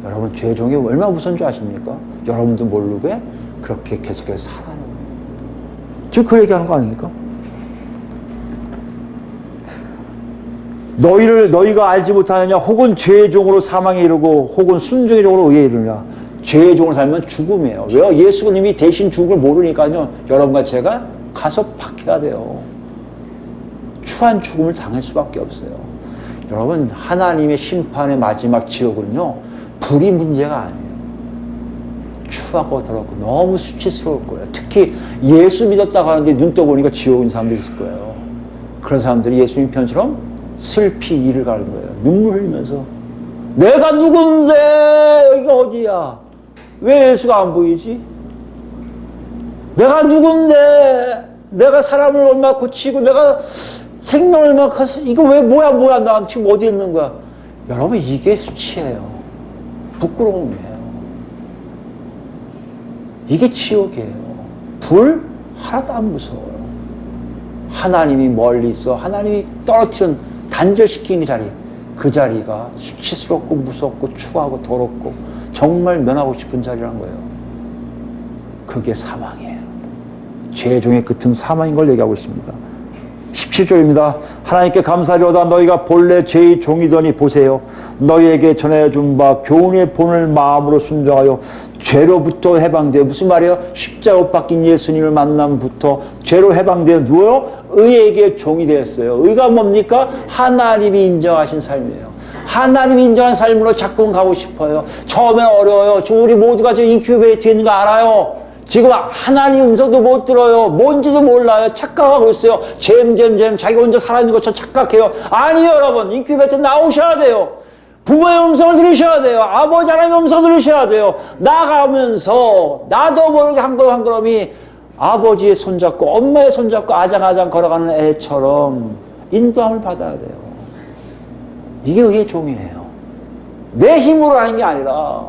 여러분 죄의 종이 얼마나 무서운 줄 아십니까? 여러분도 모르게 그렇게 계속해서 살아요. 지금 그 얘기하는 거 아닙니까? 너희가 알지 못하느냐? 혹은 죄의 종으로 사망에 이르고 혹은 순종의 종으로 의에 이르느냐? 죄의 종으로 살면 죽음이에요. 왜요? 예수님이 대신 죽음을 모르니까요. 여러분과 제가 가서 박해야 돼요. 추한 죽음을 당할 수밖에 없어요. 여러분, 하나님의 심판의 마지막 지옥은요, 불이 문제가 아니에요. 추하고 더럽고 너무 수치스러울 거예요. 특히 예수 믿었다고 하는데 눈 떠보니까 지옥에 있는 사람들이 있을 거예요. 그런 사람들이 예수님 편처럼 슬피 이를 가는 거예요. 눈물 흘리면서 내가 누군데 여기가 어디야? 왜 예수가 안 보이지? 내가 누군데 내가 사람을 얼마나 고치고 내가 생명을 얼마나 커서 이거 왜 뭐야 나 지금 어디 있는 거야? 여러분 이게 수치예요. 부끄러움이에요. 이게 지옥이에요. 불 하나도 안 무서워요. 하나님이 멀리 있어 하나님이 떨어뜨린 단절시키는 자리, 그 자리가 수치스럽고 무섭고 추하고 더럽고 정말 면하고 싶은 자리란 거예요. 그게 사망이에요. 죄의 종의 끝은 사망인 걸 얘기하고 있습니다. 17절입니다. 하나님께 감사하리로다. 너희가 본래 죄의 종이더니 보세요. 너희에게 전해준 바 교훈의 본을 마음으로 순종하여 죄로부터 해방되어, 무슨 말이에요? 십자가 못 박힌 예수님을 만남부터 죄로 해방되어 누워요? 의에게 종이 되었어요. 의가 뭡니까? 하나님이 인정하신 삶이에요. 하나님이 인정한 삶으로 자꾸 가고 싶어요. 처음엔 어려워요. 우리 모두가 지금 인큐베이터에 있는 거 알아요. 지금 하나님 음성도 못 들어요. 뭔지도 몰라요. 착각하고 있어요. 잼 자기 혼자 살아있는 것처럼 착각해요. 아니요, 여러분. 인큐베이터 나오셔야 돼요. 부모의 음성을 들으셔야 돼요. 아버지 하나님의 음성을 들으셔야 돼요. 나가면서 나도 모르게 한 걸음 한 걸음이 아버지의 손잡고 엄마의 손잡고 아장아장 걸어가는 애처럼 인도함을 받아야 돼요. 이게 의의 종이에요. 내 힘으로 하는 게 아니라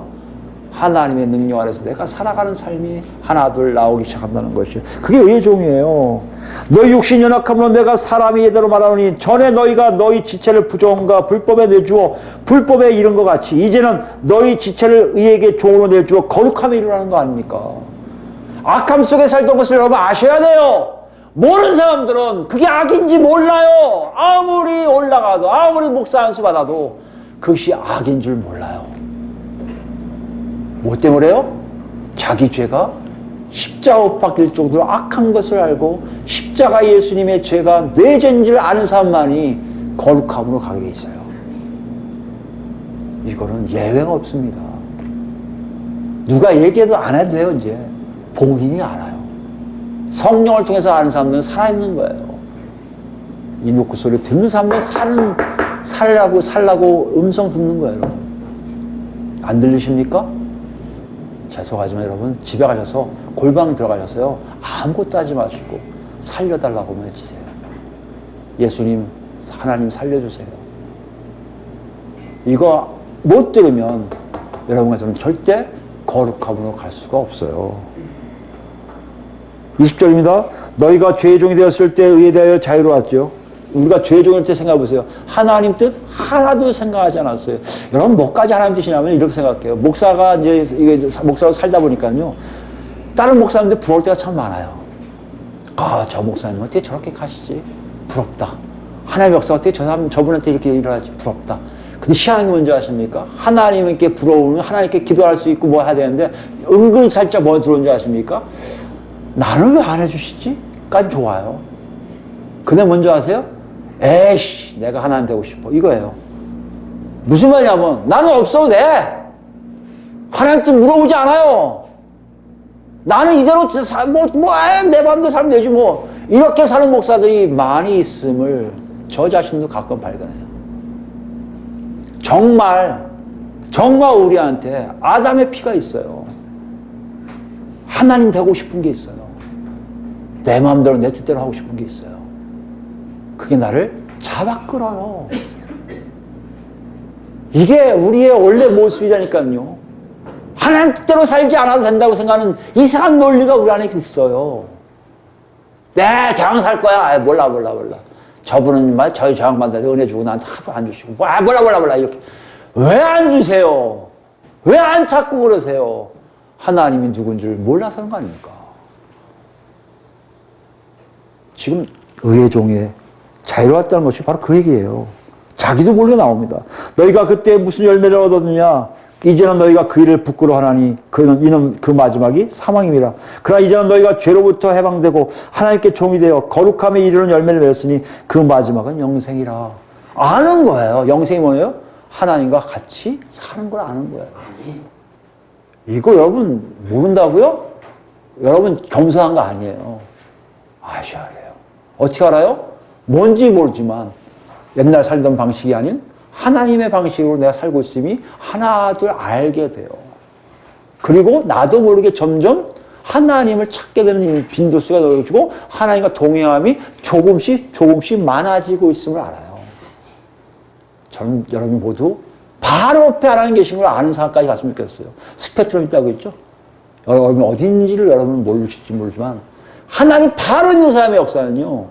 하나님의 능력 아래서 내가 살아가는 삶이 하나둘 나오기 시작한다는 것이요. 그게 의의 종이에요. 너희 육신 연약함으로 내가 사람이 이대로 말하노니 전에 너희가 너희 지체를 부정과 불법에 내주어 불법에 이른 것 같이 이제는 너희 지체를 의에게 종으로 내주어 거룩함에 이르라는 거 아닙니까? 악함 속에 살던 것을 여러분 아셔야 돼요. 모르는 사람들은 그게 악인지 몰라요. 아무리 올라가도 아무리 목사 한 수 받아도 그것이 악인 줄 몰라요. 뭐 때문에요? 자기 죄가 십자가 못 박힐 정도로 악한 것을 알고 십자가 예수님의 죄가 내 죄인 줄 아는 사람만이 거룩함으로 가게 돼 있어요. 이거는 예외가 없습니다. 누가 얘기해도 안 해도 돼요. 이제 본인이 알아요. 성령을 통해서 아는 사람들은 살아있는 거예요. 이 노크 소리 듣는 사람들은 살라고 음성 듣는 거예요. 안 들리십니까? 죄송하지만 여러분 집에 가셔서 골방 들어가셔서요 아무것도 하지 마시고 살려달라고만 해주세요. 예수님 하나님 살려주세요. 이거 못 들으면 여러분과 저는 절대 거룩함으로 갈 수가 없어요. 20절입니다. 너희가 죄의 종이 되었을 때 의에 대하여 자유로웠죠. 우리가 죄의 종일 때 생각해 보세요. 하나님 뜻 하나도 생각하지 않았어요. 여러분 뭐까지 하나님 뜻이냐면 이렇게 생각해요. 목사가 이제 목사로 살다 보니까요. 다른 목사님들 부러울 때가 참 많아요. 아, 저 목사님 어떻게 저렇게 가시지? 부럽다. 하나님의 역사가 어떻게 저분한테 이렇게 일어나지? 부럽다. 근데 희한한 게 뭔지 아십니까? 하나님께 부러우면 하나님께 기도할 수 있고 뭐 해야 되는데 은근 살짝 뭐 들어오는지 아십니까? 나는 왜 안 해주시지? 까지 좋아요. 근데 뭔지 아세요? 에이씨, 내가 하나님 되고 싶어. 이거예요. 무슨 말이냐면, 나는 없어도 돼. 하나님한테 물어보지 않아요. 나는 이대로 내 마음대로 살면 되지 뭐. 이렇게 사는 목사들이 많이 있음을 저 자신도 가끔 발견해요. 정말 우리한테 아담의 피가 있어요. 하나님 되고 싶은 게 있어요. 내 마음대로 내 뜻대로 하고 싶은 게 있어요. 그게 나를 잡아 끌어요. 이게 우리의 원래 모습이라니까요. 하나님 뜻대로 살지 않아도 된다고 생각하는 이상한 논리가 우리 안에 있어요. 네, 대왕 살 거야. 아, 몰라. 저분은 저희 저양반한테 은혜 주고 나한테 하도 안 주시고 몰라 이렇게. 왜 안 주세요? 왜 안 찾고 그러세요? 하나님이 누군 줄 몰라서 그런 거 아닙니까? 지금 의의 종에 자유로웠다는 것이 바로 그 얘기예요. 자기도 모르게 나옵니다. 너희가 그때 무슨 열매를 얻었느냐? 이제는 너희가 그 일을 부끄러워하나니 이는 그 마지막이 사망임이라. 그러나 이제는 너희가 죄로부터 해방되고 하나님께 종이 되어 거룩함에 이르는 열매를 맺었으니 그 마지막은 영생이라. 아는 거예요. 영생이 뭐예요? 하나님과 같이 사는 걸 아는 거예요. 이거 여러분 모른다고요? 여러분 겸손한 거 아니에요. 아셔야 돼요. 어떻게 알아요? 뭔지 모르지만 옛날 살던 방식이 아닌 하나님의 방식으로 내가 살고 있음이 하나둘 알게 돼요. 그리고 나도 모르게 점점 하나님을 찾게 되는 빈도수가 넓어지고 하나님과 동행함이 조금씩 많아지고 있음을 알아요. 저는 여러분 모두 바로 옆에 하나님 계신 걸 아는 상황까지 갔으면 좋겠어요. 스펙트럼 있다고 했죠? 여러분 어딘지를 여러분 모르실지 모르지만 하나님 바로 있는 사람의 역사는요.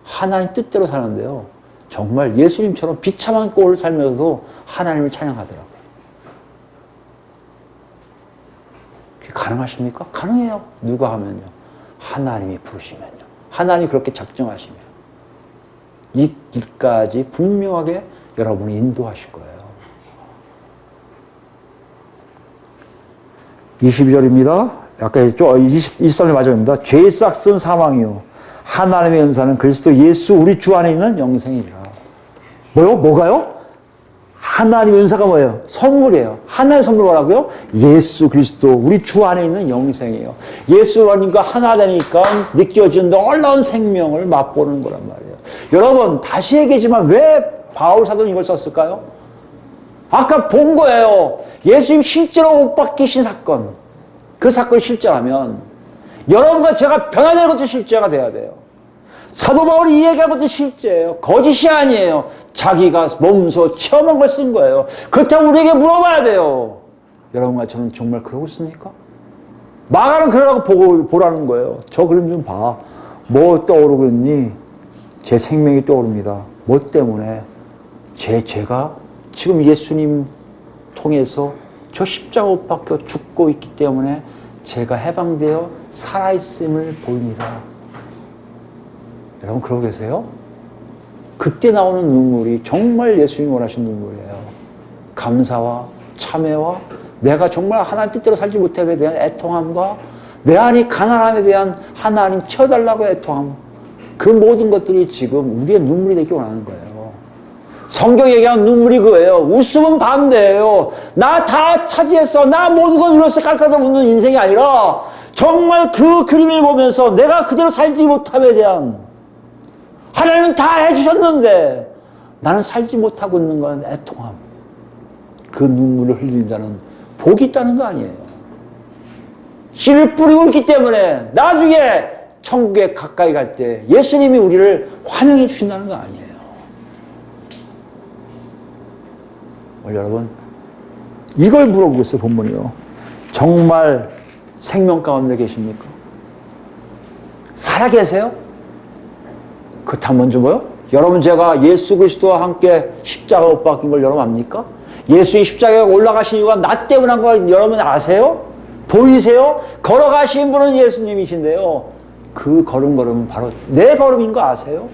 하나님 뜻대로 사는데요. 정말 예수님처럼 비참한 꼴을 살면서도 하나님을 찬양하더라고요. 그게 가능하십니까? 가능해요. 누가 하면요. 하나님이 부르시면요. 하나님이 그렇게 작정하시면 이 길까지 분명하게 여러분이 인도하실 거예요. 22절입니다. 아까 했죠? 23절 마지막입니다. 죄 싹슨 사망이요. 하나님의 은사는 그리스도 예수 우리 주 안에 있는 영생이라. 뭐가요? 하나님의 은사가 뭐예요? 선물이에요. 하나의 선물 뭐라고요? 예수 그리스도 우리 주 안에 있는 영생이에요. 예수님과 하나 되니까 느껴지는 놀라운 생명을 맛보는 거란 말이에요. 여러분 다시 얘기하지만 왜 바울 사도는 이걸 썼을까요? 아까 본 거예요. 예수님 실제로 못 박히신 사건. 그 사건이 실제라면 여러분과 제가 변화되는 것도 실제가 돼야 돼요. 사도 바울이 이 얘기한 것도 실제예요. 거짓이 아니에요. 자기가 몸소 체험한 걸 쓴 거예요. 그렇다면 우리에게 물어봐야 돼요. 여러분과 저는 정말 그러고 있습니까? 마가는 그러라고 보라는 거예요. 저 그림 좀 봐. 뭐 떠오르고 있니? 제 생명이 떠오릅니다. 뭐 때문에? 제가 지금 예수님 통해서 저 십자가 못 박혀 죽고 있기 때문에 제가 해방되어 살아있음을 보입니다. 여러분 그러고 계세요? 그때 나오는 눈물이 정말 예수님이 원하신 눈물이에요. 감사와 참회와 내가 정말 하나님 뜻대로 살지 못함에 대한 애통함과 내 안이 가난함에 대한 하나님 채워달라고 애통함. 그 모든 것들이 지금 우리의 눈물이 되기 원하는 거예요. 성경이 얘기하는 눈물이 그거예요. 웃음은 반대예요. 나 다 차지했어. 나 모든 걸 이뤘어. 깔깔깔 웃는 인생이 아니라 정말 그 그림을 보면서 내가 그대로 살지 못함에 대한 하나님은 다 해주셨는데 나는 살지 못하고 있는 건 애통함. 그 눈물을 흘리는 자는 복이 있다는 거 아니에요. 씨를 뿌리고 있기 때문에 나중에 천국에 가까이 갈 때 예수님이 우리를 환영해 주신다는 거 아니에요. 여러분 이걸 물어보고 있어요. 본문이요. 정말 생명 가운데 계십니까? 살아계세요? 그렇다면 먼저 뭐요? 여러분 제가 예수 그리스도와 함께 십자가 못 박힌 걸 여러분 압니까? 예수의 십자가에 올라가신 이유가 나 때문에 한 걸 여러분 아세요? 보이세요? 걸어가신 분은 예수님이신데요. 그 걸음은 바로 내 걸음인 거 아세요?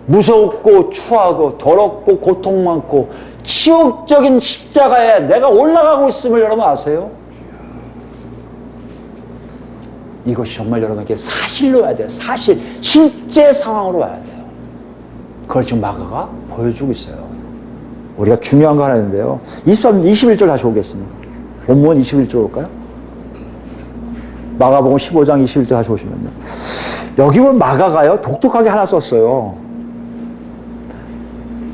무섭고 추하고 더럽고 고통 많고 치욕적인 십자가에 내가 올라가고 있음을 여러분 아세요? 이것이 정말 여러분에게 사실로 와야 돼요. 사실, 실제 상황으로 와야 돼요. 그걸 지금 마가가 보여주고 있어요. 우리가 중요한 거 하나 있는데요. 21절 다시 오겠습니다. 본문 21절 올까요? 마가복음 15장 21절 다시 오시면요. 여기 보면 마가가요, 독특하게 하나 썼어요.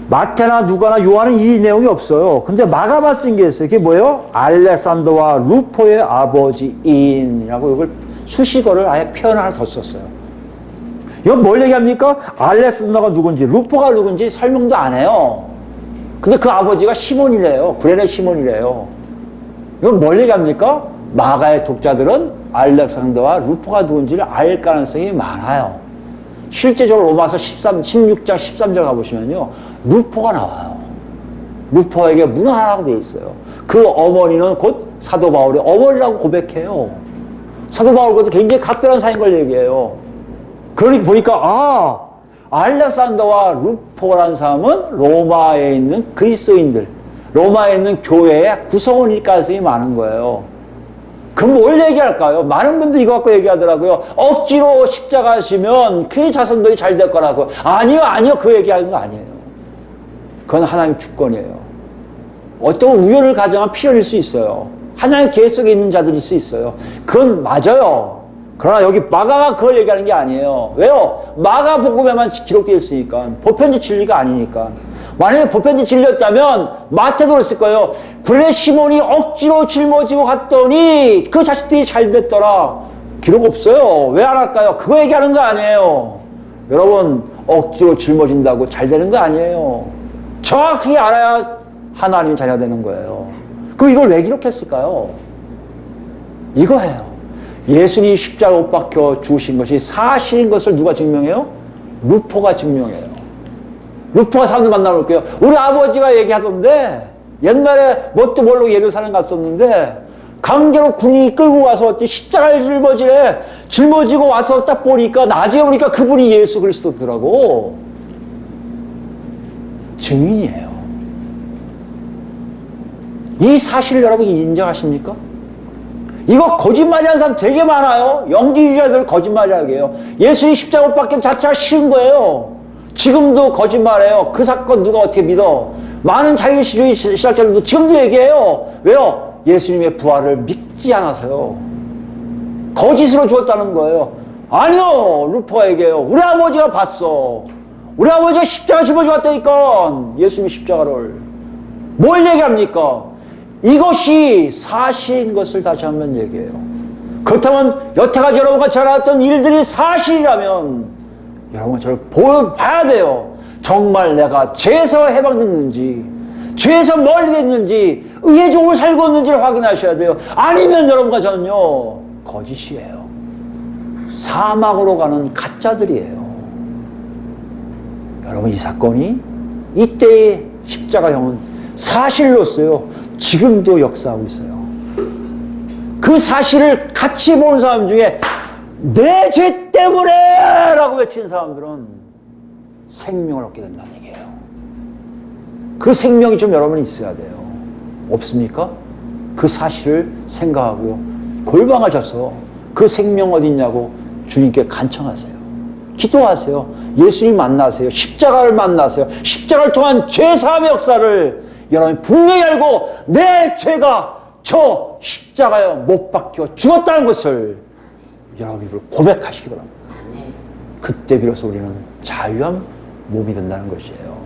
마태나 누가나 요한은 이 내용이 없어요. 근데 마가만 쓴 게 있어요. 그게 뭐예요? 알렉산더와 루포의 아버지인이라고 이걸 수식어를 아예 표현을 하나 더 썼어요. 이건 뭘 얘기합니까? 알렉산더가 누군지, 루포가 누군지 설명도 안 해요. 근데 그 아버지가 시몬이래요. 구레네 시몬이래요. 이건 뭘 얘기합니까? 마가의 독자들은 알렉산더와 루포가 누군지를 알 가능성이 많아요. 실제적으로 로마서 16장 13절 가보시면요. 루포가 나와요. 루포에게 문화라고 되어 있어요. 그 어머니는 곧 사도 바울의 어머니라고 고백해요. 사도 바울과도 굉장히 각별한 사이인 걸 얘기해요. 그러니 보니까 알렉산더와 루포라는 사람은 로마에 있는 그리스도인들, 로마에 있는 교회의 구성원일 가능성이 많은 거예요. 그럼 뭘 얘기할까요? 많은 분들이 이거 갖고 얘기하더라고요. 억지로 십자가 하시면 그의 자손들이 잘 될 거라고. 아니요. 그 얘기하는 거 아니에요. 그건 하나님 주권이에요. 어떤 우연을 가정한 필연일 수 있어요. 하나님 계획 속에 있는 자들일 수 있어요. 그건 맞아요. 그러나 여기 마가가 그걸 얘기하는 게 아니에요. 왜요? 마가복음에만 기록되어 있으니까. 보편적 진리가 아니니까. 만약에 보편적 진리였다면 마태도 그랬을 거예요. 그래 시몬이 억지로 짊어지고 갔더니 그 자식들이 잘 됐더라. 기록 없어요. 왜 안 할까요? 그거 얘기하는 거 아니에요. 여러분, 억지로 짊어진다고 잘 되는 거 아니에요. 정확히 알아야 하나님이 자녀가 되는 거예요. 그럼 이걸 왜 기록했을까요? 이거예요. 예수님이 십자가 못 박혀 죽으신 것이 사실인 것을 누가 증명해요? 루포가 증명해요. 루포가 사람들 만나볼 거예요. 우리 아버지가 얘기하던데 옛날에 뭣도 모르고 예루살렘 갔었는데 강제로 군인이 끌고 가서 십자가를 짊어지고 와서 딱 보니까 나중에 보니까 그분이 예수 그리스도더라고. 증인이에요. 이 사실을 여러분 인정하십니까? 이거 거짓말하는 사람 되게 많아요. 영지주의자들 거짓말하게 해요. 예수님 십자가 못 박힌 자체가 쉬운 거예요. 지금도 거짓말해요. 그 사건 누가 어떻게 믿어? 많은 자유주의 신학자들도 지금도 얘기해요. 왜요? 예수님의 부활을 믿지 않아서요. 거짓으로 죽었다는 거예요. 아니요! 루포가 얘기해요. 우리 아버지가 봤어. 우리 아버지가 십자가 짊어지고 왔다니까. 예수님의 십자가를. 뭘 얘기합니까? 이것이 사실인 것을 다시 한번 얘기해요. 그렇다면 여태까지 여러분과 전해왔던 일들이 사실이라면 여러분 저를 봐야 돼요. 정말 내가 죄에서 해방됐는지, 죄에서 멀리 됐는지, 의의 종을 살고 있는지를 확인하셔야 돼요. 아니면 여러분과 저는요, 거짓이에요. 사막으로 가는 가짜들이에요. 여러분 이 사건이 이때의 십자가형은 사실로서요, 지금도 역사하고 있어요. 그 사실을 같이 본 사람 중에 내 죄 때문에 라고 외친 사람들은 생명을 얻게 된다는 얘기예요. 그 생명이 좀 여러분이 있어야 돼요. 없습니까? 그 사실을 생각하고요. 골방하셔서 그 생명 어디 있냐고 주님께 간청하세요. 기도하세요. 예수님 만나세요. 십자가를 만나세요. 십자가를 통한 죄사함의 역사를 여러분이 분명히 알고 내 죄가 저 십자가에 못 박혀 죽었다는 것을 여러분이 고백하시기 바랍니다. 그때 비로소 우리는 자유한 몸이 된다는 것이에요.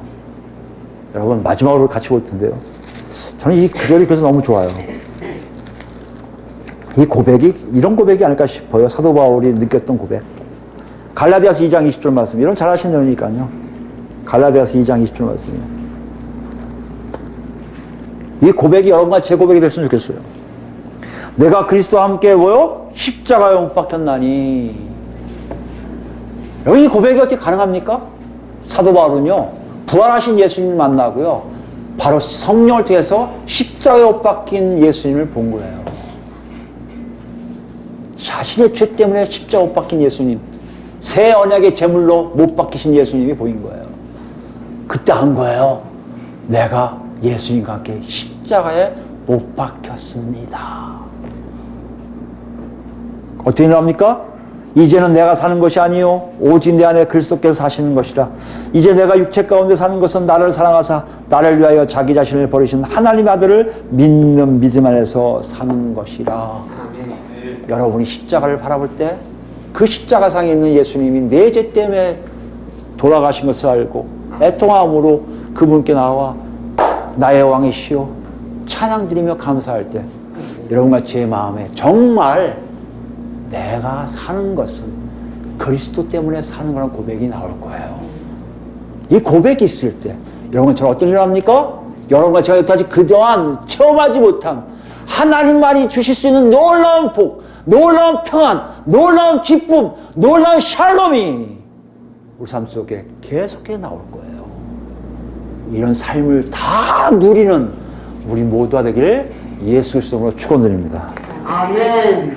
여러분 마지막으로 같이 볼 텐데요. 저는 이 구절이 그래서 너무 좋아요. 이 고백이 이런 고백이 아닐까 싶어요. 사도 바울이 느꼈던 고백. 갈라디아서 2장 20절 말씀. 이런 잘 아시는 내용이니까요. 갈라디아서 2장 20절 말씀이에요. 이 고백이 여러분과 제 고백이 됐으면 좋겠어요. 내가 그리스도와 함께 뭐요? 십자가에 못 박혔나니. 여기 이 고백이 어떻게 가능합니까? 사도 바울은요, 부활하신 예수님을 만나고요, 바로 성령을 통해서 십자가에 못 박힌 예수님을 본 거예요. 자신의 죄 때문에 십자가에 못 박힌 예수님, 새 언약의 제물로 못 박히신 예수님이 보인 거예요. 그때 한 거예요. 내가 예수님과 함께 십자가에 못 박혔습니다. 어떻게 일어납니까? 이제는 내가 사는 것이 아니요 오직 내 안에 그리스도께서 사시는 것이라. 이제 내가 육체 가운데 사는 것은 나를 사랑하사 나를 위하여 자기 자신을 버리신 하나님의 아들을 믿는 믿음 안에서 사는 것이라. 여러분이 십자가를 바라볼 때 그 십자가상에 있는 예수님이 내 죄 때문에 돌아가신 것을 알고 애통함으로 그분께 나와 나의 왕이시오 찬양드리며 감사할 때 여러분과 제 마음에 정말 내가 사는 것은 그리스도 때문에 사는 거라는 고백이 나올 거예요. 이 고백이 있을 때 여러분 저는 어떤 일을 합니까? 여러분과 제가 여태까지 그동안 체험하지 못한 하나님만이 주실 수 있는 놀라운 복, 놀라운 평안, 놀라운 기쁨, 놀라운 샬롬이 우리 삶 속에 계속해 나올 거예요. 이런 삶을 다 누리는 우리 모두가 되기를 예수 그리스도로 축원드립니다. 아멘.